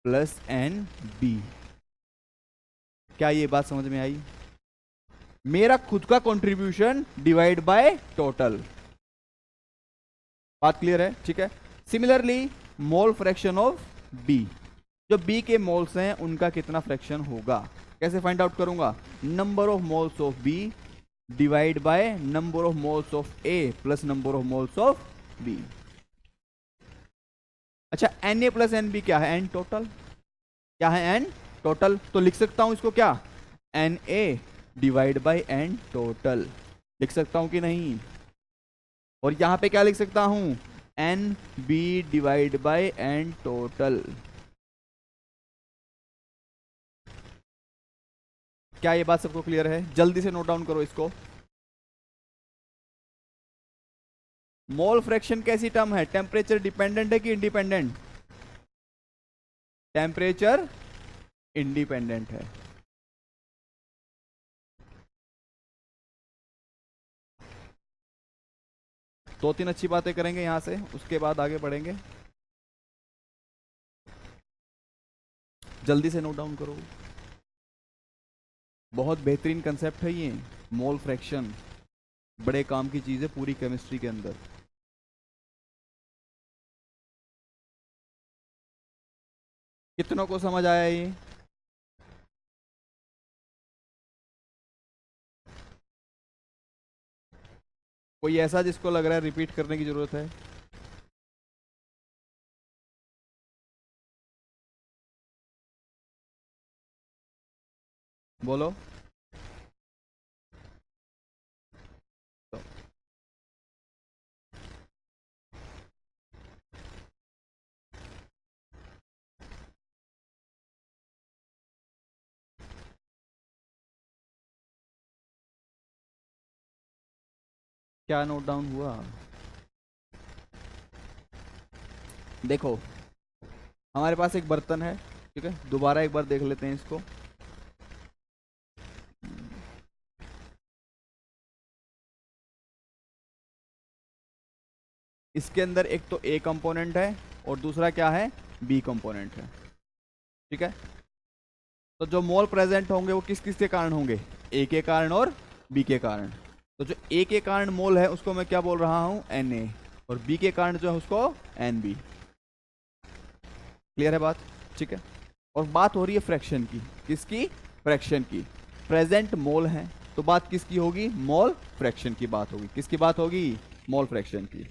Speaker 1: plus n B. क्या ये बात समझ में आई? मेरा खुद का कंट्रीब्यूशन डिवाइड बाय टोटल। बात क्लियर है? ठीक है, similarly mole fraction of B, जो बी के मोल्स हैं उनका कितना फ्रैक्शन होगा? कैसे फाइंड आउट करूंगा? Number of moles of B divide by number of moles of A plus number of moles of B. अच्छा n A plus n B क्या है? N total. क्या है? N total. तो लिख सकता हूं इसको क्या? N A divide by N total. लिख सकता हूं कि नहीं? और यहां पे क्या लिख सकता हूं? N B divide by N total. क्या ये बात सबको क्लियर है? जल्दी से नोट डाउन करो इसको। मोल फ्रैक्शन कैसी टर्म है? टेम्परेचर डिपेंडेंट है कि इंडिपेंडेंट? टेम्परेचर इंडिपेंडेंट है। दो तीन अच्छी बातें करेंगे यहां से, उसके बाद आगे बढ़ेंगे। जल्दी से नोट डाउन करो। बहुत बेहतरीन कंसेप्ट है ये, मोल फ्रैक्शन। बड़े काम की चीज है पूरी केमिस्ट्री के अंदर। कितनों को समझ आया ये? कोई ऐसा जिसको लग रहा है रिपीट करने की जरूरत है? बोलो। क्या नोट डाउन हुआ? देखो हमारे पास एक बर्तन है, ठीक है, दोबारा एक बार देख लेते हैं इसको। इसके अंदर एक तो ए कंपोनेंट है और दूसरा क्या है, बी कंपोनेंट है, ठीक है। तो जो मोल प्रेजेंट होंगे वो किस किस के कारण होंगे, ए के कारण और बी के कारण। तो जो ए के कारण मोल है उसको मैं क्या बोल रहा हूं, Na, और बी के कारण जो है उसको Nb। क्लियर है बात? ठीक है। और बात हो रही है फ्रैक्शन की, किसकी, फ्रैक्शन की। प्रेजेंट मोल है तो बात किसकी होगी, मोल फ्रैक्शन की बात होगी। किसकी बात होगी, मोल फ्रैक्शन की।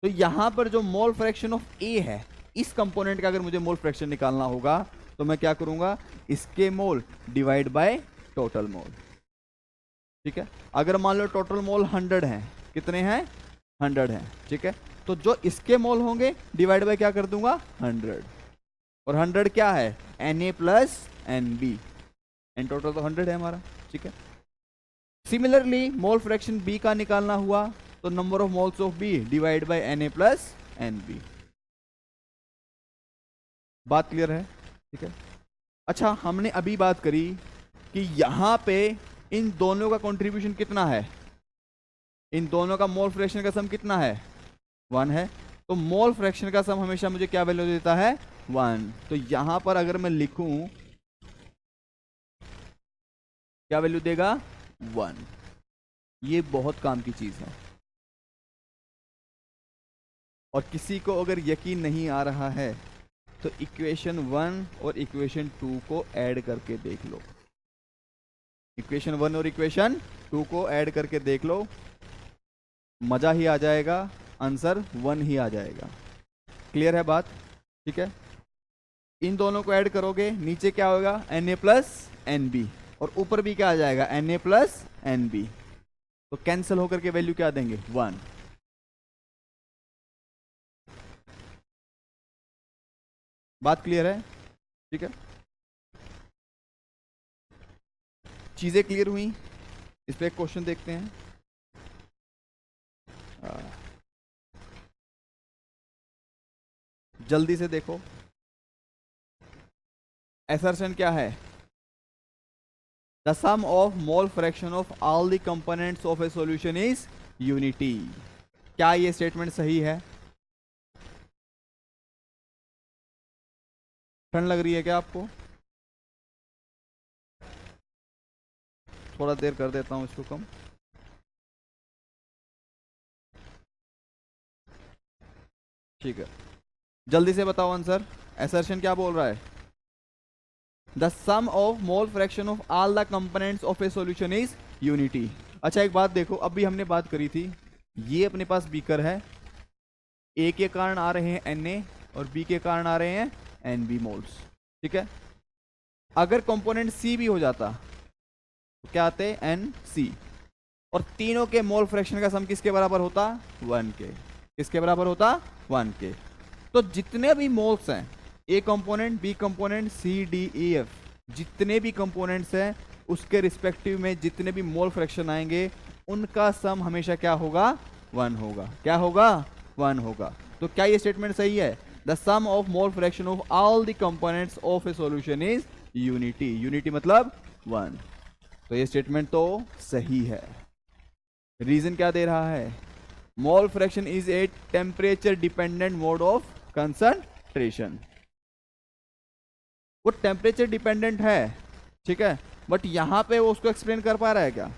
Speaker 1: तो यहां पर जो मोल फ्रैक्शन ऑफ ए है, इस कंपोनेंट का अगर मुझे मोल फ्रैक्शन निकालना होगा तो मैं क्या करूंगा, इसके मोल डिवाइड बाय टोटल मोल, ठीक है। अगर मान लो टोटल मोल 100 है, कितने हैं, 100 है, ठीक है। तो जो इसके मोल होंगे डिवाइड बाय क्या कर दूंगा, 100। और 100 क्या है, Na plus Nb, N total तो 100 है हमारा, ठीक है। सिमिलरली मोल फ्रैक्शन बी का निकालना हुआ तो number of moles of B divide by Na plus Nb। बात क्लियर है, ठीक है। अच्छा, हमने अभी बात करी कि यहां पे इन दोनों का कंट्रीब्यूशन कितना है, इन दोनों का मोल फ्रैक्शन का सम कितना है, 1 है। तो मोल फ्रैक्शन का सम हमेशा मुझे क्या वैल्यू देता है, 1। तो यहां पर अगर मैं लिखूं, क्या वैल्यू देगा, 1। ये बहुत काम की चीज है। और किसी को अगर यकीन नहीं आ रहा है तो इक्वेशन 1 और इक्वेशन 2 को ऐड करके देख लो। इक्वेशन 1 और इक्वेशन 2 को ऐड करके देख लो, मजा ही आ जाएगा, आंसर 1 ही आ जाएगा। क्लियर है बात, ठीक है। इन दोनों को ऐड करोगे, नीचे क्या होगा, Na प्लस Nb, और ऊपर भी क्या आ जाएगा, Na प्लस Nb। तो कैंसिल होकर के वैल्यू क्या देंगे, 1। बात क्लियर है, ठीक है। चीजें क्लियर हुई? इस पे एक क्वेश्चन देखते हैं। जल्दी से देखो, असर्शन क्या है, the sum of mole fraction of all the components of a solution is unity. क्या ये स्टेटमेंट सही है? ठंड लग रही है क्या आपको? थोड़ा देर कर देता हूं इसको कम। ठीक है, जल्दी से बताओ आंसर। असर्शन क्या बोल रहा है, the sum of mole fraction of all the components of a solution is unity. अच्छा एक बात देखो, अभी हमने बात करी थी, ये अपने पास बीकर है, ए के कारण आ रहे हैं Na और बी के कारण आ रहे हैं Nb मोल्स, ठीक है। अगर कंपोनेंट सी भी हो जाता तो क्या आते, Nc, और तीनों के मोल फ्रैक्शन का सम किसके बराबर होता, 1 के। किसके बराबर होता, 1 के। तो जितने भी मोल्स हैं, A component, B component, C D E F, जितने भी कंपोनेंट्स हैं उसके रिस्पेक्टिव में जितने भी मोल फ्रैक्शन आएंगे उनका सम हमेशा क्या होगा, 1 होगा। क्या होगा, 1 होगा। तो क्या ये स्टेटमेंट सही है, the sum of mole fraction of all the components of a solution is unity. Unity मतलब 1। तो ये स्टेटमेंट तो सही है। रीजन क्या दे रहा है, mole fraction is a temperature dependent mode of concentration. वो टेम्परेचर डिपेंडेंट है, ठीक है, बट यहां पे वो उसको एक्सप्लेन कर पा रहा है क्या,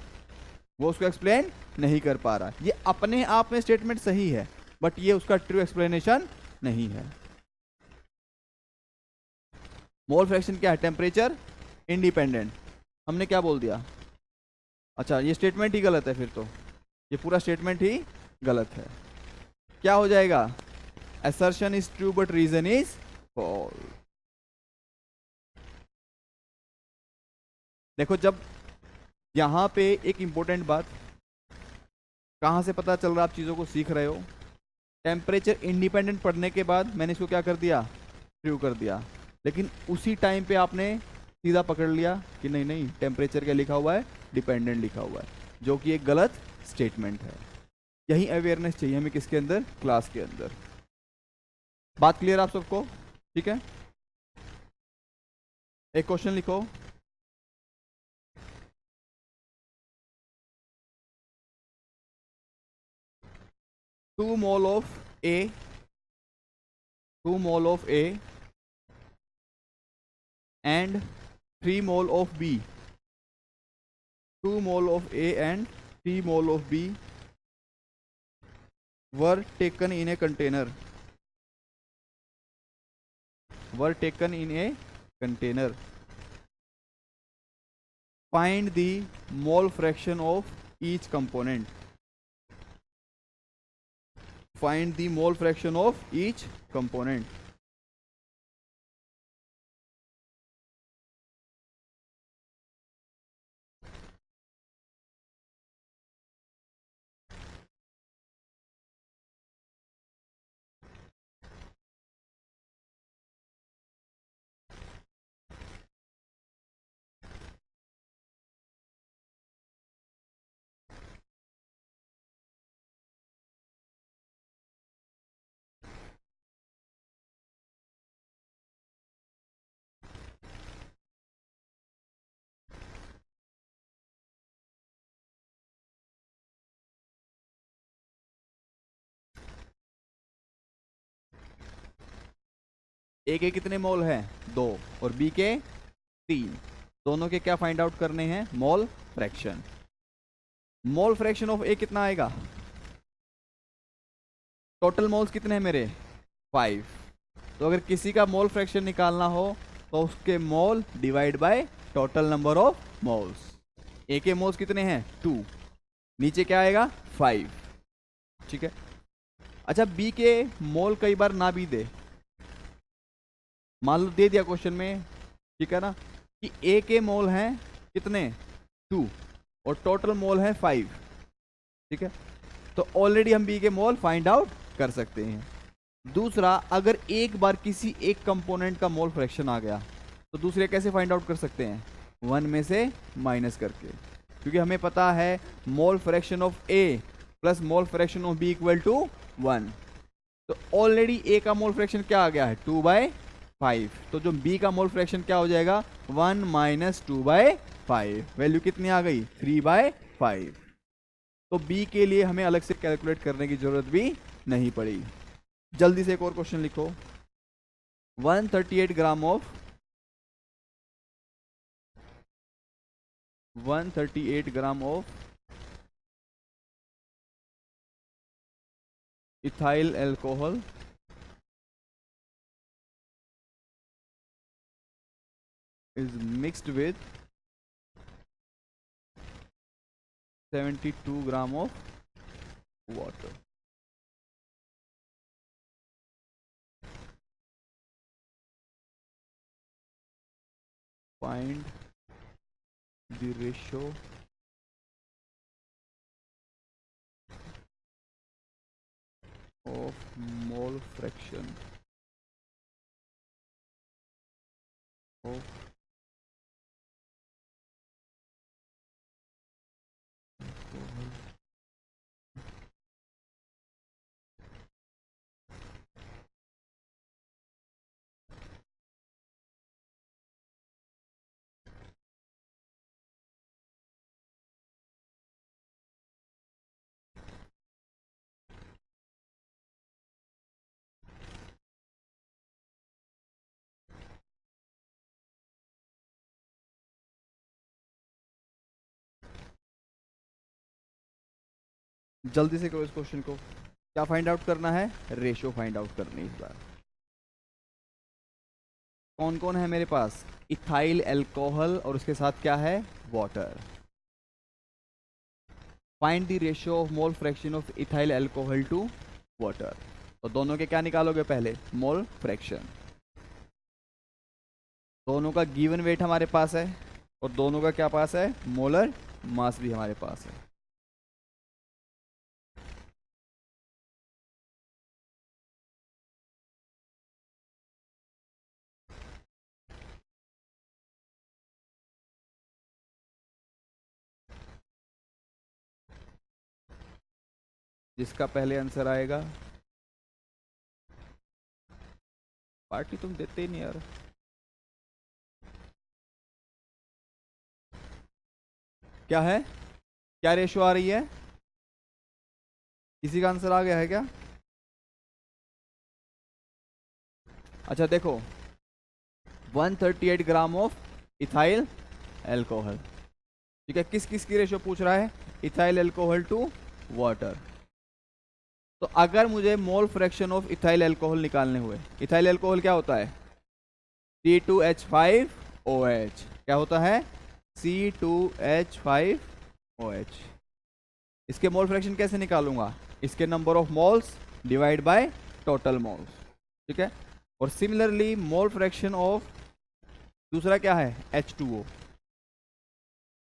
Speaker 1: वो उसको एक्सप्लेन नहीं कर पा रहा। ये अपने आप में स्टेटमेंट सही है बट ये उसका ट्रू एक्सप्लेनेशन नहीं है। मोल फ्रैक्शन क्या है, टेम्परेचर इंडिपेंडेंट। हमने क्या बोल दिया, अच्छा ये स्टेटमेंट ही गलत है, फिर तो ये पूरा स्टेटमेंट ही गलत है। क्या हो जाएगा, assertion is true but reason is false। देखो जब यहां पे एक इंपॉर्टेंट बात, कहां से पता चल रहा आप चीजों को सीख रहे हो, टेम्परेचर इंडिपेंडेंट पढ़ने के बाद मैंने इसको क्या कर दिया, ट्रू कर दिया। लेकिन उसी टाइम पे आपने सीधा पकड़ लिया कि नहीं नहीं टेम्परेचर क्या लिखा हुआ है, डिपेंडेंट लिखा हुआ है, जो कि एक गलत स्टेटमेंट है। यही अवेयरनेस चाहिए हमें किसके अंदर, क्लास के अंदर। बात क्लियर आप सबको? ठीक है, एक क्वेश्चन लिखो। Two mole of A, 2 mole of A and 3 mole of B, 2 mole of A and 3 mole of B were taken in a container, were taken in a container. Find the mole fraction of each component. Find the mole fraction of each component. ए के कितने मोल हैं? 2, और बी के 3। दोनों के क्या फाइंड आउट करने हैं? Mole fraction. Mole fraction of A कितना आएगा? टोटल मोल्स कितने हैं मेरे? 5। तो अगर किसी का मोल फ्रैक्शन निकालना हो तो उसके mole divide by total number of moles. A के मोल्स कितने हैं? 2, नीचे क्या आएगा? 5। ठीक है। अच्छा, बी के मोल कई बार ना भी दे, मान लो दे दिया क्वेश्चन में, ठीक है ना, कि ए के मोल हैं कितने? 2, और टोटल मोल है 5। ठीक है, तो ऑलरेडी हम बी के मोल फाइंड आउट कर सकते हैं। दूसरा, अगर एक बार किसी एक कंपोनेंट का मोल फ्रैक्शन आ गया तो दूसरे कैसे फाइंड आउट कर सकते हैं? 1 में से माइनस करके, क्योंकि हमें पता है mole fraction of A plus mole fraction of B equal to 1। तो ऑलरेडी ए का मोल फ्रैक्शन क्या आ गया है? 2/5। तो जो बी का मोल फ्रैक्शन क्या हो जाएगा? 1 माइनस 2/5। वैल्यू कितनी आ गई? 3/5। तो बी के लिए हमें अलग से कैलकुलेट करने की जरूरत भी नहीं पड़ी। जल्दी से एक और क्वेश्चन लिखो। 138 gram of 138 gram of ethyl alcohol is mixed with 72 gram of water. Find the ratio of mole fraction of alcohol. जल्दी से करो इस क्वेश्चन को। क्या फाइंड आउट करना है? रेशियो फाइंड आउट करनी है इस बार। कौन कौन है मेरे पास? इथाइल अल्कोहल और उसके साथ क्या है? Water. Find the ratio of mole fraction of ethyl alcohol to water. तो दोनों के क्या निकालोगे? पहले मोल फ्रैक्शन। दोनों का गिवन वेट हमारे पास है और दोनों का क्या पास है? मोलर मास भी हमारे पास है। जिसका पहले आंसर आएगा, पार्टी तुम देते ही नहीं यार। क्या है, क्या रेशियो आ रही है? किसी का आंसर आ गया है क्या? अच्छा देखो, 138 ग्राम ऑफ इथाइल एल्कोहल, ठीक है। किस किस की रेशियो पूछ रहा है? Ethyl alcohol to water. तो अगर मुझे mole fraction of ethyl alcohol निकालने हुए, इथाइल एल्कोहल क्या होता है? C2H5OH। क्या होता है? C2H5OH। इसके मोल फ्रैक्शन कैसे निकालूंगा? इसके number of moles divide by total moles, ठीक है। और सिमिलरली मोल फ्रैक्शन ऑफ दूसरा क्या है? H2O।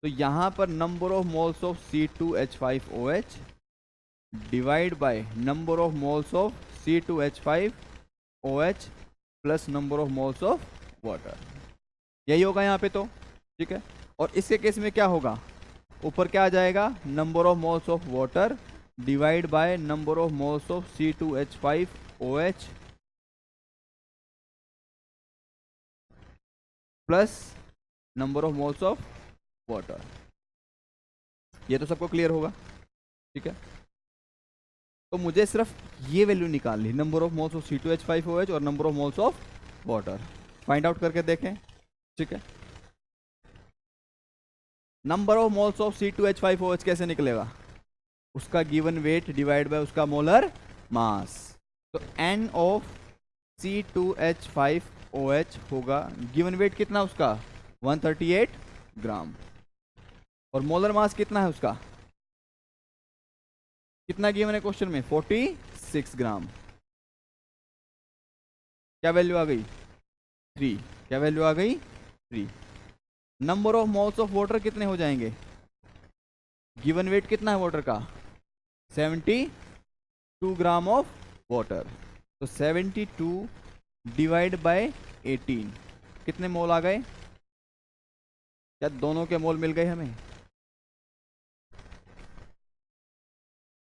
Speaker 1: तो यहां पर number of moles of C2H5OH divide by number of moles of C2H5OH plus number of moles of water, यही होगा यहाँ पे तो, ठीक है। और इसके केस में क्या होगा? ऊपर क्या आ जाएगा? Number of moles of water divide by number of moles of C2H5OH plus number of moles of water. ये तो सबको क्लियर होगा, ठीक है। तो मुझे सिर्फ ये वैल्यू निकालनी, number of moles of C2H5OH और number of moles of water, find out करके देखें, ठीक है। Number of moles of C2H5OH कैसे निकलेगा? उसका गिवन वेट डिवाइड बाय उसका मोलर मास। तो N ऑफ C2H5OH होगा, गिवन वेट कितना उसका? 138 ग्राम। और मोलर मास कितना है उसका? कितना गिवन है क्वेश्चन में? 46 ग्राम। क्या वैल्यू आ गई? 3। क्या वैल्यू आ गई? 3। Number of moles of water कितने हो जाएंगे? गिवन वेट कितना है वाटर का? 72 ग्राम ऑफ वाटर। तो 72 डिवाइड बाय 18, कितने मोल आ गए? क्या दोनों के मोल मिल गए हमें?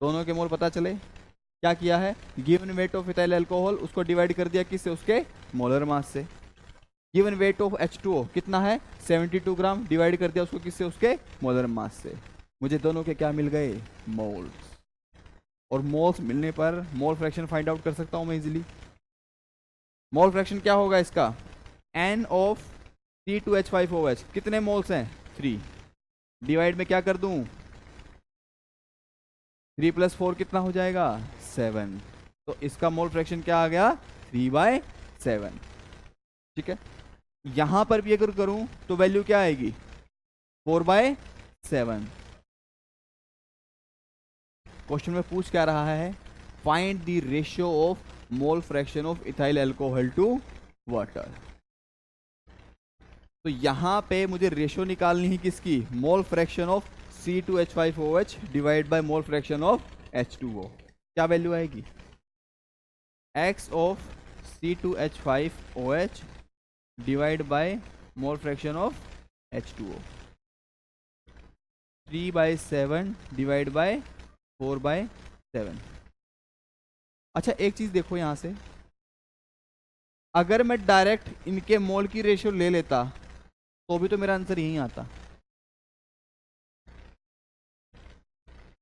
Speaker 1: दोनों के मोल पता चले? क्या किया है? Given weight of ethyl alcohol उसको डिवाइड कर दिया किससे? उसके मोलर मास से। गिवन वेट ऑफ H2O कितना है? 72 ग्राम, डिवाइड कर दिया उसको किससे? उसके मोलर मास से। मुझे दोनों के क्या मिल गए? मोल्स। और मोल्स मिलने पर मोल फ्रैक्शन फाइंड आउट कर सकता हूं मैं इजीली। मोल फ्रैक्शन क्या होगा इसका? N ऑफ C2H5OH कितने मोल्स हैं? 3। डिवाइड में क्या कर दूं? 3 + 4 कितना हो जाएगा? 7। तो इसका मोल फ्रैक्शन क्या आ गया? 3/7, ठीक है। यहां पर भी अगर करूं तो वैल्यू क्या आएगी? 4/7। क्वेश्चन में पूछ क्या रहा है? Find the ratio of mole fraction of ethyl alcohol to water. तो यहां पे मुझे रेशियो निकालनी है किसकी? Mole fraction of C2H5OH divide by mole fraction of H2O। क्या वैल्यू आएगी? X of C2H5OH divide by mole fraction of H2O। 3/7 divide by 4/7। अच्छा एक चीज देखो यहां से, अगर मैं डायरेक्ट इनके मोल की रेशियो ले लेता तो भी तो मेरा आंसर यही आता।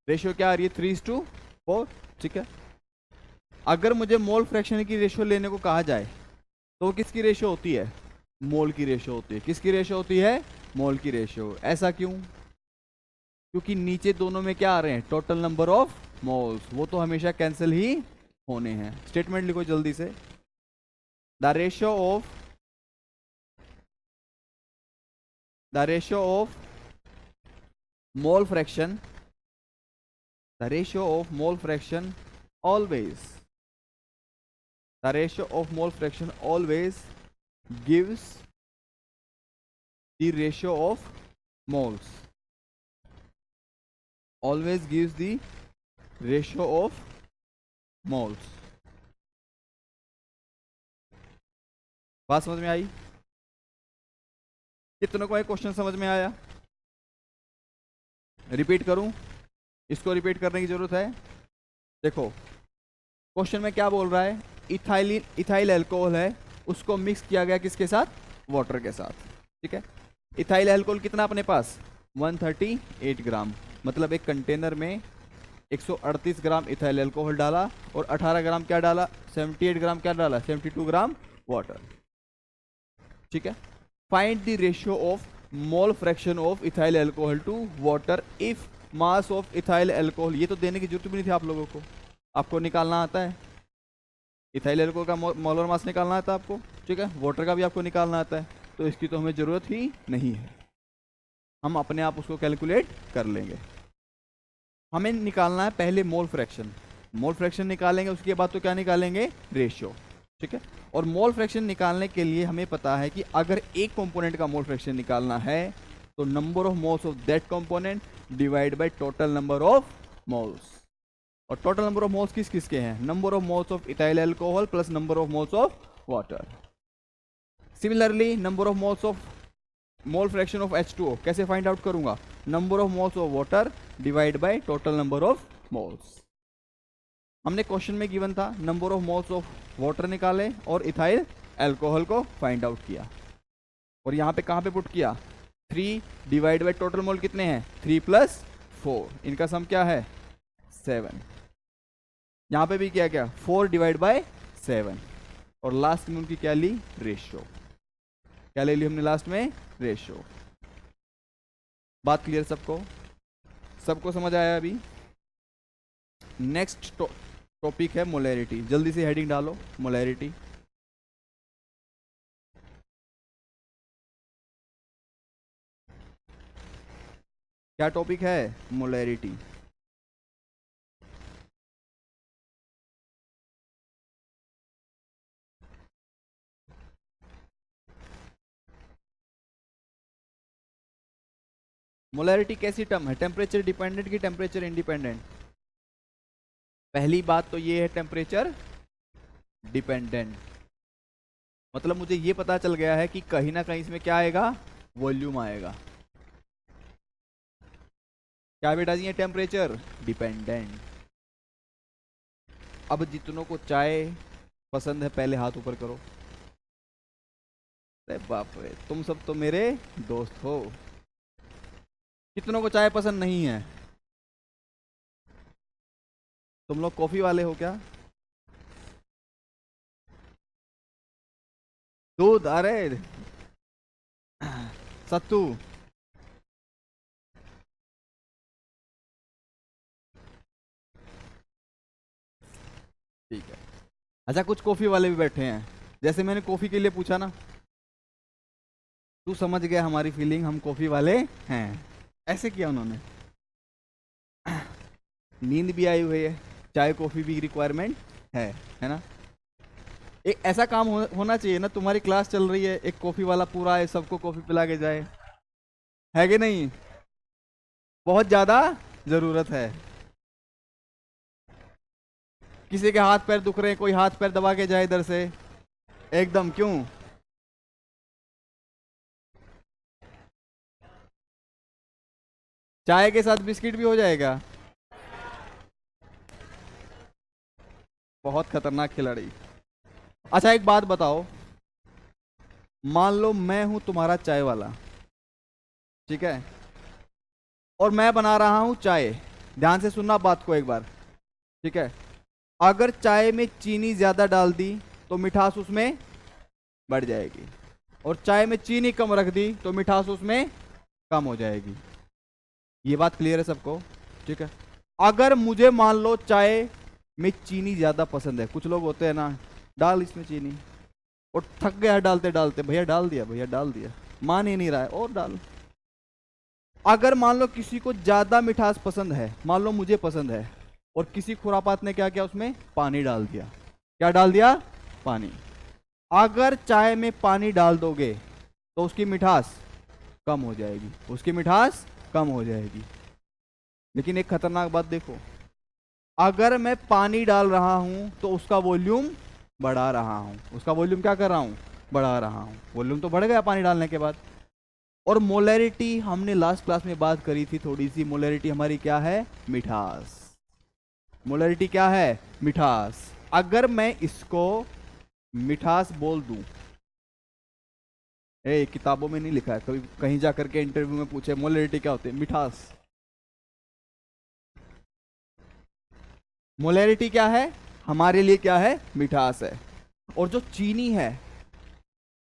Speaker 1: रेशियो क्या आ रही है? 3:4, ठीक है। अगर मुझे मोल फ्रैक्शन की रेशियो लेने को कहा जाए तो वो किसकी रेशियो होती है? मोल की रेशियो होती है। किसकी रेशियो होती है? मोल की रेशियो। ऐसा क्यों? क्योंकि नीचे दोनों में क्या आ रहे हैं? टोटल नंबर ऑफ मोल्स, वो तो हमेशा कैंसिल ही होने हैं। स्टेटमेंट लिखो जल्दी से। The ratio of mole fraction, the ratio of mole fraction always, the ratio of mole fraction always gives the ratio of moles, always gives the ratio of moles। बात समझ में आई? कितनों को एक क्वेश्चन समझ में आया? रिपीट करूं? इसको रिपीट करने की जरूरत है? देखो क्वेश्चन में क्या बोल रहा है, इथाइल अल्कोहल है, उसको मिक्स किया गया किसके साथ, वाटर के साथ। ठीक है, इथाइल अल्कोहल कितना अपने पास 138 ग्राम, मतलब एक कंटेनर में 138 ग्राम इथाइल अल्कोहल डाला और 18 ग्राम क्या डाला, 78 ग्राम क्या डाला, 72 ग्राम वाटर। ठीक है, find the ratio of mole fraction of ethyl alcohol to water if mass of ethyl alcohol. ये तो देने की जरूरत भी नहीं थी आप लोगों को, आपको निकालना आता है, इथाइल अल्कोहल का मोलर मास निकालना आता है आपको। ठीक है, वाटर का भी आपको निकालना आता है, तो इसकी तो हमें ज़रूरत ही नहीं है, हम अपने आप उसको कैलकुलेट कर लेंगे। हमें निकालना है पहले मोल फ्रैक्शन, मोल फ्रैक्शन निकालेंगे उसके बाद तो क्या निकालेंगे, रेशियो। ठीक है, और मोल फ्रैक्शन निकालने के लिए हमें पता है कि अगर एक कंपोनेंट का मोल फ्रैक्शन निकालना है तो number of moles of that component divide by total number of moles. और टोटल नंबर ऑफ मोल्स किस किस के हैं, number of moles of ethyl alcohol plus number of moles of water. Similarly number of moles of mole fraction of H2O कैसे फाइंड आउट करूंगा, number of moles of water divide by total number of moles. हमने क्वेश्चन में गिवन था number of moles of water निकाले और इथाइल अल्कोहल को फाइंड आउट किया, और यहाँ पे कहाँ पे पुट किया, 3 डिवाइड बाय टोटल मोल कितने हैं, 3 + 4, इनका सम क्या है 7। यहाँ पे भी क्या 4 डिवाइड बाय 7, और लास्ट में उनकी क्या ली, रेशियो। क्या ले ली हमने लास्ट में, रेशियो। बात क्लियर सबको, सबको समझ आया अभी। नेक्स्ट टॉपिक है मोलैरिटी, जल्दी से हेडिंग डालो, मोलैरिटी। क्या टॉपिक है, मोलैरिटी। मोलैरिटी कैसी टर्म है, टेम्परेचर डिपेंडेंट की टेम्परेचर इंडिपेंडेंट। पहली बात तो ये है टेम्परेचर डिपेंडेंट, मतलब मुझे ये पता चल गया है कि कहीं ना कहीं इसमें क्या आएगा, वॉल्यूम आएगा। क्या बेटा जी, ये टेम्परेचर डिपेंडेंट। अब जितनों को चाय पसंद है पहले हाथ ऊपर करो। अरे बाप रे, तुम सब तो मेरे दोस्त हो। कितनों को चाय पसंद नहीं है, तुम लोग कॉफी वाले हो क्या, दूध, अरे सत्तू। ठीक है, अच्छा कुछ कॉफी वाले भी बैठे हैं, जैसे मैंने कॉफी के लिए पूछा ना, तू समझ गया हमारी फीलिंग, हम कॉफी वाले हैं, ऐसे किया उन्होंने। नींद भी आई हुई है, चाय कॉफी भी रिक्वायरमेंट है ना। एक ऐसा काम होना चाहिए ना, तुम्हारी क्लास चल रही है, एक कॉफी वाला पूरा है, सबको कॉफी पिला के जाए, है कि नहीं, बहुत ज्यादा जरूरत है। किसी के हाथ पैर दुख रहे हैं, कोई हाथ पैर दबा के जाए इधर से एकदम, क्यों, चाय के साथ बिस्किट भी हो जाएगा। बहुत खतरनाक खिलाड़ी। अच्छा एक बात बताओ, मान लो मैं हूं तुम्हारा चाय वाला, ठीक है, और मैं बना रहा हूं चाय, ध्यान से सुनना बात को एक बार, ठीक है। अगर चाय में चीनी ज्यादा डाल दी तो मिठास उसमें बढ़ जाएगी, और चाय में चीनी कम रख दी तो मिठास उसमें कम हो जाएगी। ये बात क्लियर है सबको, ठीक है। अगर मुझे मान लो चाय में चीनी ज्यादा पसंद है, कुछ लोग होते हैं ना, डाल इसमें चीनी, और थक गया डालते डालते, भैया डाल दिया, भैया डाल दिया, मान ही नहीं रहा है और डाल। अगर मान लो किसी को ज्यादा मिठास पसंद है, मान लो मुझे पसंद है, और किसी खुरापात ने क्या किया, उसमें पानी डाल दिया, क्या डाल दिया, पानी। अगर चाय में पानी डाल दोगे तो उसकी मिठास कम हो जाएगी, उसकी मिठास कम हो जाएगी। लेकिन एक खतरनाक बात देखो, अगर मैं पानी डाल रहा हूं तो उसका वॉल्यूम बढ़ा रहा हूं, उसका वॉल्यूम क्या कर रहा हूं, बढ़ा रहा हूं, वॉल्यूम तो बढ़ गया पानी डालने के बाद। और मोलैरिटी हमने लास्ट क्लास में बात करी थी थोड़ी सी, मोलैरिटी हमारी क्या है, मिठास। मोलैरिटी क्या है? मिठास। अगर मैं इसको मिठास बोल दूं, किताबों में नहीं लिखा है, कभी कहीं जाकर के इंटरव्यू में पूछे मोलैरिटी क्या होती है? मिठास। मोलैरिटी क्या है? हमारे लिए क्या है? मिठास है। और जो चीनी है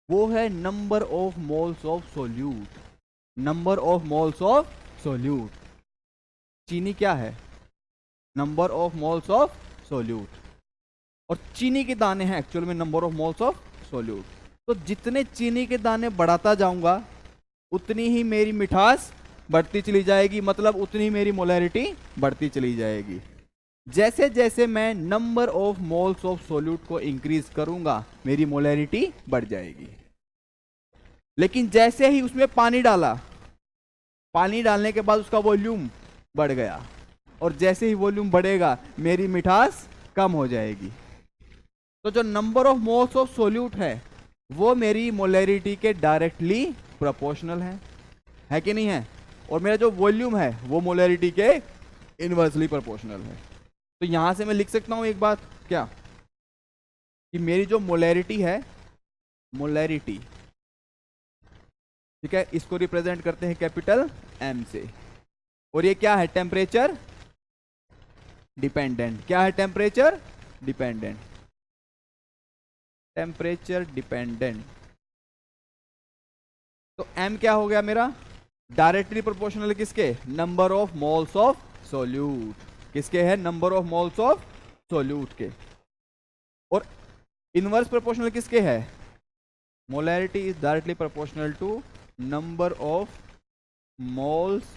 Speaker 1: वो है number of moles of solute. Number of moles of solute. चीनी क्या है? Number of moles of solute. और चीनी के दाने हैं एक्चुअल में number of moles of solute. तो जितने चीनी के दाने बढ़ाता जाऊंगा उतनी ही मेरी मिठास बढ़ती चली जाएगी, मतलब उतनी ही मेरी मोलैरिटी बढ़ती चली जाएगी। जैसे जैसे मैं number of moles of solute को इंक्रीज करूंगा मेरी मोलैरिटी बढ़ जाएगी। लेकिन जैसे ही उसमें पानी डाला, पानी डालने के बाद उसका वॉल्यूम बढ़ गया, और जैसे ही वॉल्यूम बढ़ेगा मेरी मिठास कम हो जाएगी। तो जो number of moles of solute है वो मेरी मोलैरिटी के डायरेक्टली प्रोपोर्शनल है कि नहीं है? और मेरा जो वॉल्यूम है वो मोलैरिटी के इनवर्सली प्रोपोर्शनल है। तो यहां से मैं लिख सकता हूं एक बात, क्या? कि मेरी जो मोलैरिटी है, मोलैरिटी, ठीक है, इसको रिप्रेजेंट करते हैं कैपिटल एम से। और ये क्या है? Temperature dependent. क्या है? Temperature dependent. Temperature dependent. तो एम क्या हो गया मेरा? डायरेक्टली प्रोपोर्शनल किसके? Number of moles of solute. किसके है? Number of moles of solute के। और इनवर्स प्रोपोर्शनल किसके है? Molarity is directly proportional to number of moles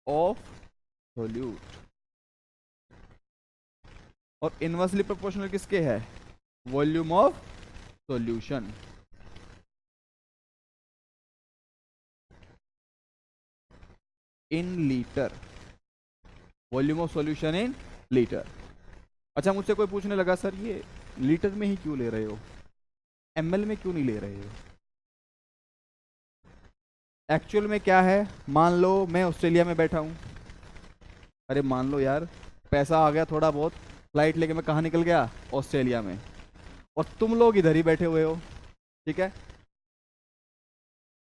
Speaker 1: of solute. और इनवर्सली प्रोपोर्शनल किसके है? Volume of solution. In litre. Volume of solution in litre. अच्छा, मुझसे कोई पूछने लगा सर ये लीटर में ही क्यों ले रहे हो, एमएल में क्यों नहीं ले रहे हो? एक्चुअल में क्या है, मान लो मैं ऑस्ट्रेलिया में बैठा हूं। अरे मान लो यार, पैसा आ गया थोड़ा बहुत, फ्लाइट लेके मैं कहाँ निकल गया? ऑस्ट्रेलिया में। और तुम लोग इधर ही बैठे हुए हो, ठीक है?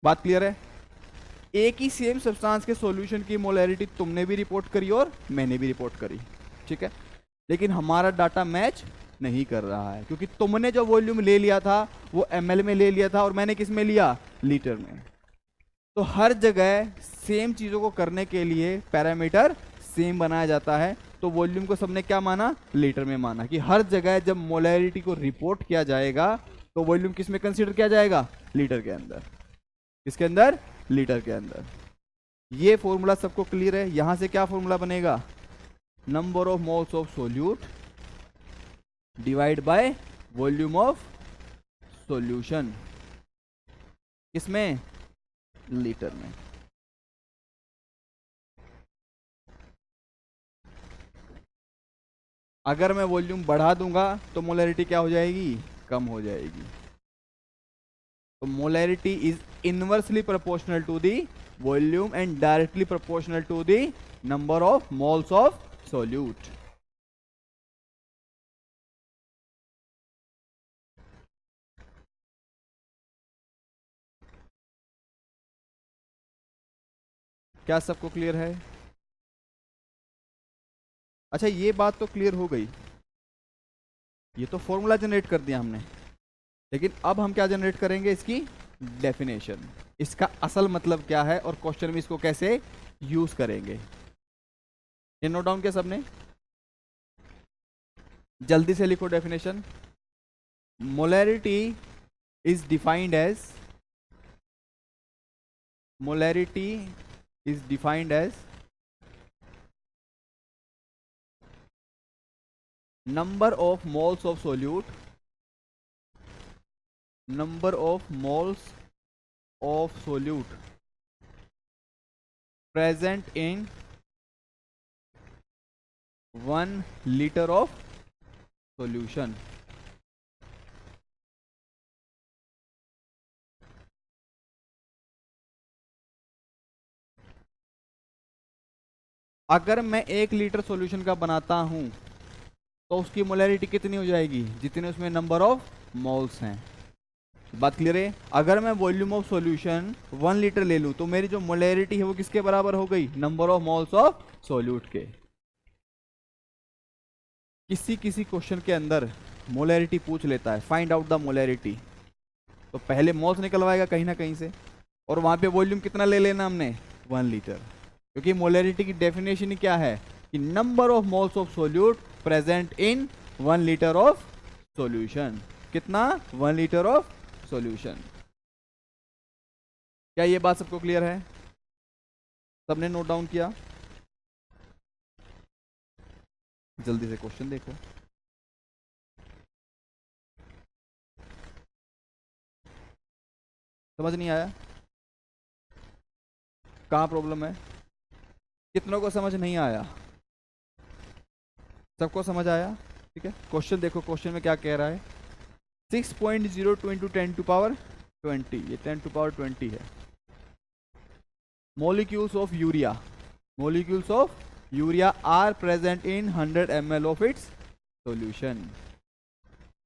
Speaker 1: बात क्लियर है? एक ही सेम सब्सटेंस के सॉल्यूशन की मोलैरिटी तुमने भी रिपोर्ट करी और मैंने भी रिपोर्ट करी, ठीक है? लेकिन हमारा डाटा मैच नहीं कर रहा है, क्योंकि तुमने जो वॉल्यूम ले लिया था वो एमएल में ले लिया था और मैंने किस में लिया? लीटर में। तो हर जगह सेम चीजों को करने के लिए पैरामीटर सेम बनाया जाता है। तो वॉल्यूम को सबने क्या माना? लीटर में माना। कि हर जगह जब मोलैरिटी को रिपोर्ट किया जाएगा तो वॉल्यूम किस में कंसीडर किया जाएगा? लीटर के अंदर। किसके अंदर? लीटर के अंदर। ये फॉर्मूला सबको क्लियर है? यहां से क्या फॉर्मूला बनेगा? Number of moles of solute divide by volume of solution. किसमें? लीटर में। अगर मैं वॉल्यूम बढ़ा दूंगा तो मोलैरिटी क्या हो जाएगी? कम हो जाएगी। तो molarity is inversely proportional to the volume and directly proportional to the number of moles of solute. क्या सबको क्लियर है? अच्छा, ये बात तो क्लियर हो गई, ये तो फॉर्मूला जनरेट कर दिया हमने। लेकिन अब हम क्या जनरेट करेंगे? इसकी डेफिनेशन, इसका असल मतलब क्या है और क्वेश्चन में इसको कैसे यूज करेंगे। ये नोट डाउन किया सबने? जल्दी से लिखो definition. Molarity is defined as, molarity is defined as number of moles of solute, number of moles of solute present in 1 liter of solution। अगर मैं 1 लीटर सॉल्यूशन का बनाता हूं तो उसकी मोलैरिटी कितनी हो जाएगी, जितने उसमें नंबर ऑफ मोल्स हैं। बात क्लियर है। अगर मैं वॉल्यूम ऑफ सॉल्यूशन 1 लीटर ले लूं तो मेरी जो मोलैरिटी है वो किसके बराबर हो गई, number of moles of solute के। किसी किसी क्वेश्चन के अंदर मोलैरिटी पूछ लेता है, फाइंड आउट द मोलैरिटी, तो पहले मोल्स निकलवाएगा कहीं ना कहीं से, और वहां पे वॉल्यूम कितना ले लेना हमने, 1 लीटर, क्योंकि मोलैरिटी की डेफिनेशन ही क्या है कि number of moles of solute present in 1 litre of solution. कितना, 1 लीटर ऑफ सॉल्यूशन। क्या ये बात सबको क्लियर है, सबने नोट डाउन किया? जल्दी से क्वेश्चन देखो। समझ नहीं आया, कहाँ प्रॉब्लम है, कितनों को समझ नहीं आया, सबको समझ आया? ठीक है, क्वेश्चन देखो, क्वेश्चन में क्या कह रहा है, 6.02 इंटू 10 टू पावर 20, ये 10 टू पावर 20 है। molecules of urea are present in 100 ml of its solution।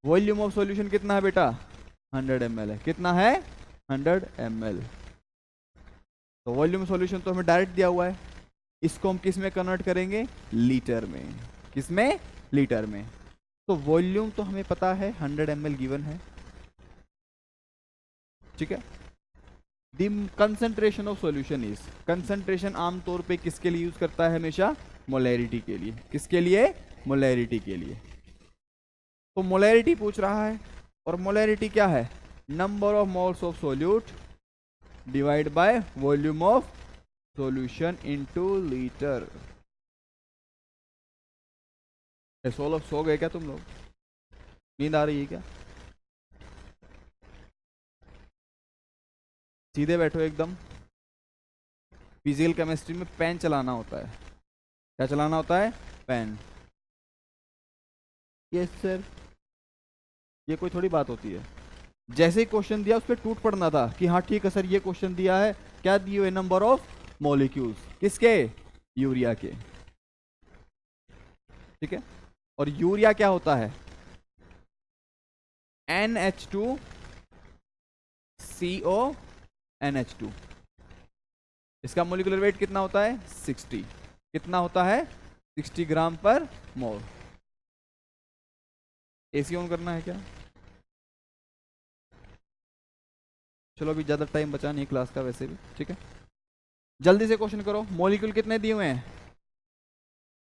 Speaker 1: Volume of solution कितना है बेटा, 100 ml है। कितना है, 100 ml। तो वॉल्यूम सॉल्यूशन तो हमें डायरेक्ट दिया हुआ है, इसको हम किस में कन्वर्ट करेंगे, लीटर में। किस में, लीटर में। तो वॉल्यूम तो हमें पता है 100 ml गिवन है, ठीक है। The concentration of solution is, concentration आमतौर पे किसके लिए यूज करता है हमेशा, मोलैरिटी के लिए। किसके लिए, मोलैरिटी के लिए। तो मोलैरिटी पूछ रहा है, और मोलैरिटी क्या है, number of moles of solute divide by volume of solution into litre. सो गए क्या तुम लोग, नींद आ रही है क्या? सीधे बैठो एकदम। फिजिकल केमिस्ट्री में पेन चलाना होता है, क्या चलाना होता है, पेन। यस सर, ये कोई थोड़ी बात होती है, जैसे ही क्वेश्चन दिया उस पर टूट पड़ना था कि हाँ ठीक है सर ये क्वेश्चन दिया है, क्या दिए हुए, नंबर ऑफ मॉलिक्यूल्स, किसके, यूरिया के। ठीक है, और यूरिया क्या होता है, NH2CO NH2। इसका मोलिकुलर वेट कितना होता है, 60। कितना होता है, 60 ग्राम पर मोल। एसी ऑन करना है क्या? चलो अभी ज्यादा टाइम बचा नहीं क्लास का वैसे भी, ठीक है। जल्दी से क्वेश्चन करो, मॉलिक्यूल कितने दिए हुए हैं,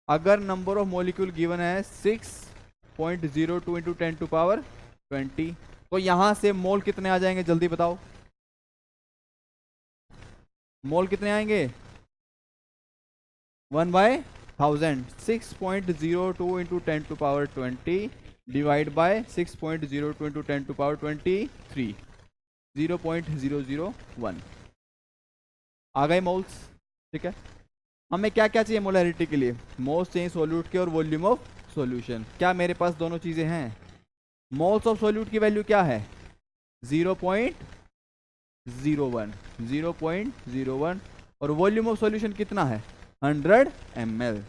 Speaker 1: अगर नंबर ऑफ मॉलिक्यूल गिवन है 6.02 इंटू 10 टू पावर 20, तो यहां से मोल कितने आ जाएंगे, जल्दी बताओ, मोल कितने आएंगे, 1/1000। 6.02 into 10 to power 20 divide by 6.02 into 10 to power 23, 0.001 आ गए मोल्स। ठीक है, हमें क्या क्या चाहिए मोलैरिटी के लिए, मोल्स चाहिए सोल्यूट के और वॉल्यूम ऑफ सॉल्यूशन। क्या मेरे पास दोनों चीजें हैं, मोल्स ऑफ सोल्यूट की वैल्यू क्या है, 0.01, 0.01, और वॉल्यूम ऑफ सॉल्यूशन कितना है, 100 ml।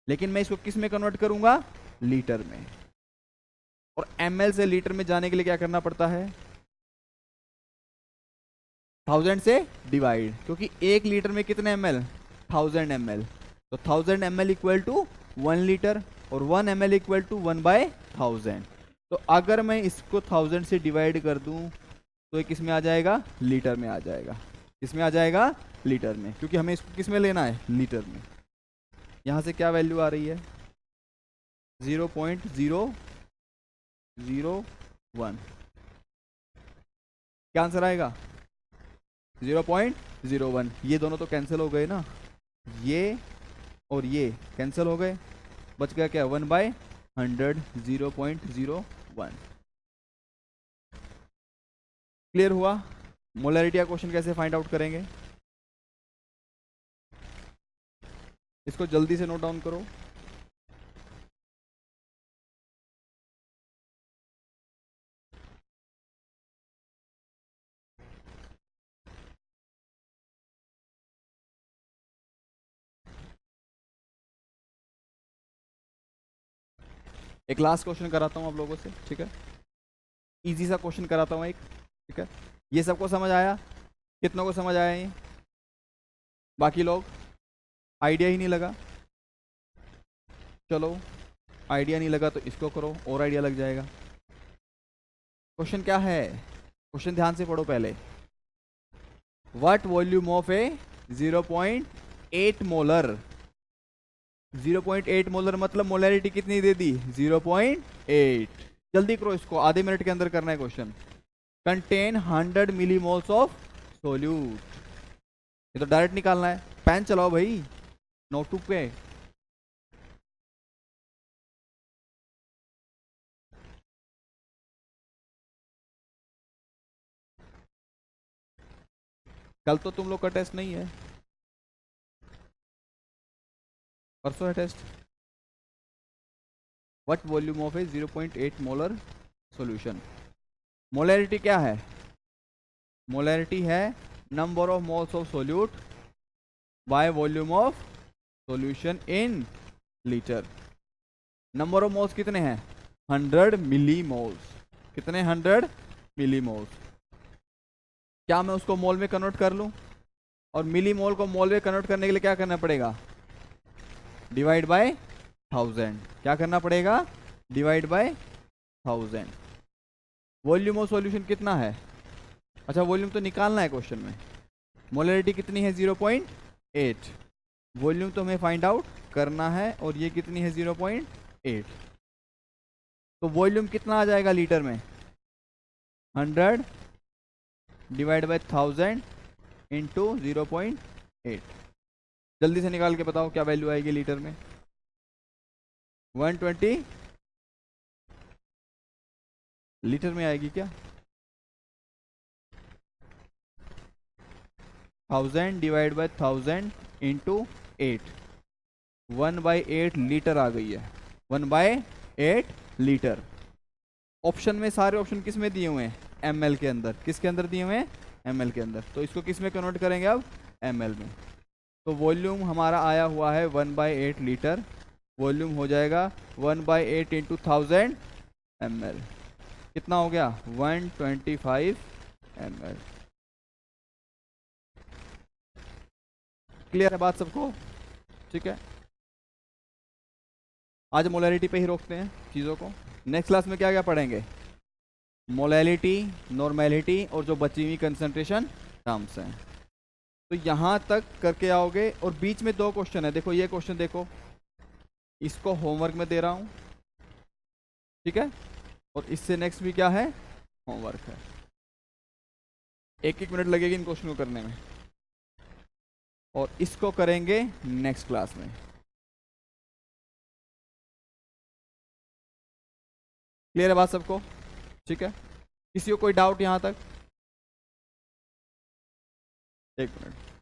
Speaker 1: लेकिन मैं इसको किस में कन्वर्ट करूंगा, लीटर में। और ml से लीटर में जाने के लिए क्या करना पड़ता है, 1000 से डिवाइड, क्योंकि 1 लीटर में कितने ml, 1000 ml। तो 1000 ml इक्वल टू 1 लीटर, और 1 ml इक्वल टू 1/1000। तो अगर मैं इसको 1000 से डिवाइड कर दूं तो ये किस में आ जाएगा, लीटर में आ जाएगा। किस में आ जाएगा, लीटर में, क्योंकि हमें इसको किस में लेना है, लीटर में। यहां से क्या वैल्यू आ रही है, 0.001। क्या आंसर आएगा, 0.01। ये दोनों तो कैंसिल हो गए ना, ये और ये कैंसिल हो गए, बच गया क्या, 1/100, 0.01। क्लियर हुआ, मोलैरिटी का क्वेश्चन कैसे फाइंड आउट करेंगे, इसको जल्दी से नोट डाउन करो। एक लास्ट क्वेश्चन कराता हूँ आप लोगों से, ठीक है, इजी सा क्वेश्चन कराता हूँ एक, ठीक है। ये सबको समझ आया? कितनों को समझ आया ये? बाकी लोग आइडिया ही नहीं लगा? चलो आइडिया नहीं लगा तो इसको करो, और आइडिया लग जाएगा। क्वेश्चन क्या है? क्वेश्चन ध्यान से पढ़ो पहले। What volume of a 0.8 molar, 0.8 molar मतलब मोलैरिटी कितनी दे दी? 0.8। जल्दी करो इसको, आधे मिनट के अंदर करना है question. Contain 100 millimoles of solute. ये तो डायरेक्ट निकालना है, पेन चलाओ भाई, नोटबुक पे। कल तो तुम लोग का टेस्ट नहीं है, परसों है test. What volume of a 0.8 molar solution. Molarity क्या है? मोलैरिटी है number of moles of solute by volume of solution in litre. Number of moles कितने हैं? 100 मिली मोल्स। कितने? 100 मिली मोल्स। क्या मैं उसको मोल में कन्वर्ट कर लूं? और मिली मोल को मोल में कन्वर्ट करने के लिए क्या करना पड़ेगा? Divide by 1000। क्या करना पड़ेगा? Divide by 1000। Volume of solution कितना है? अच्छा वॉल्यूम तो निकालना है क्वेश्चन में। मोलैरिटी कितनी है? 0.8। वॉल्यूम तो हमें फाइंड आउट करना है, और ये कितनी है? 0.8। तो वॉल्यूम कितना आ जाएगा लीटर में? 100 डिवाइड बाय 1000 इंटू 0.8। जल्दी से निकाल के बताओ क्या वैल्यू आएगी लीटर में? 120 लीटर में आएगी क्या? 1000 डिवाइड बाय 1000 इंटू 8, 1/8 लीटर आ गई है। 1/8 लीटर। ऑप्शन में सारे ऑप्शन किस में दिए हुए हैं? ml के अंदर। किसके अंदर दिए हुए हैं? ml के अंदर। तो इसको किस में कन्वर्ट करेंगे अब? ml में। तो वॉल्यूम हमारा आया हुआ है 1/8 लीटर। वॉल्यूम हो जाएगा 1/8 इंटू 1000 ml। कितना हो गया? 125 ml। क्लियर है बात सबको? ठीक है, आज मोलैरिटी पे ही रोकते हैं चीज़ों को। नेक्स्ट क्लास में क्या क्या पढ़ेंगे? मोलैलिटी, नॉर्मेलिटी, और जो बची हुई कंसंट्रेशन टर्म्स हैं। तो यहाँ तक करके आओगे, और बीच में 2 क्वेश्चन है। देखो ये क्वेश्चन देखो, इसको होमवर्क में दे रहा हूँ, ठीक है, और इससे नेक्स्ट भी क्या है? होमवर्क है। 1-1 मिनट लगेगी इन क्वेश्चन को करने में, और इसको करेंगे नेक्स्ट क्लास में। क्लियर है बात सबको? ठीक है, किसी को कोई डाउट यहाँ तक? 1 मिनट।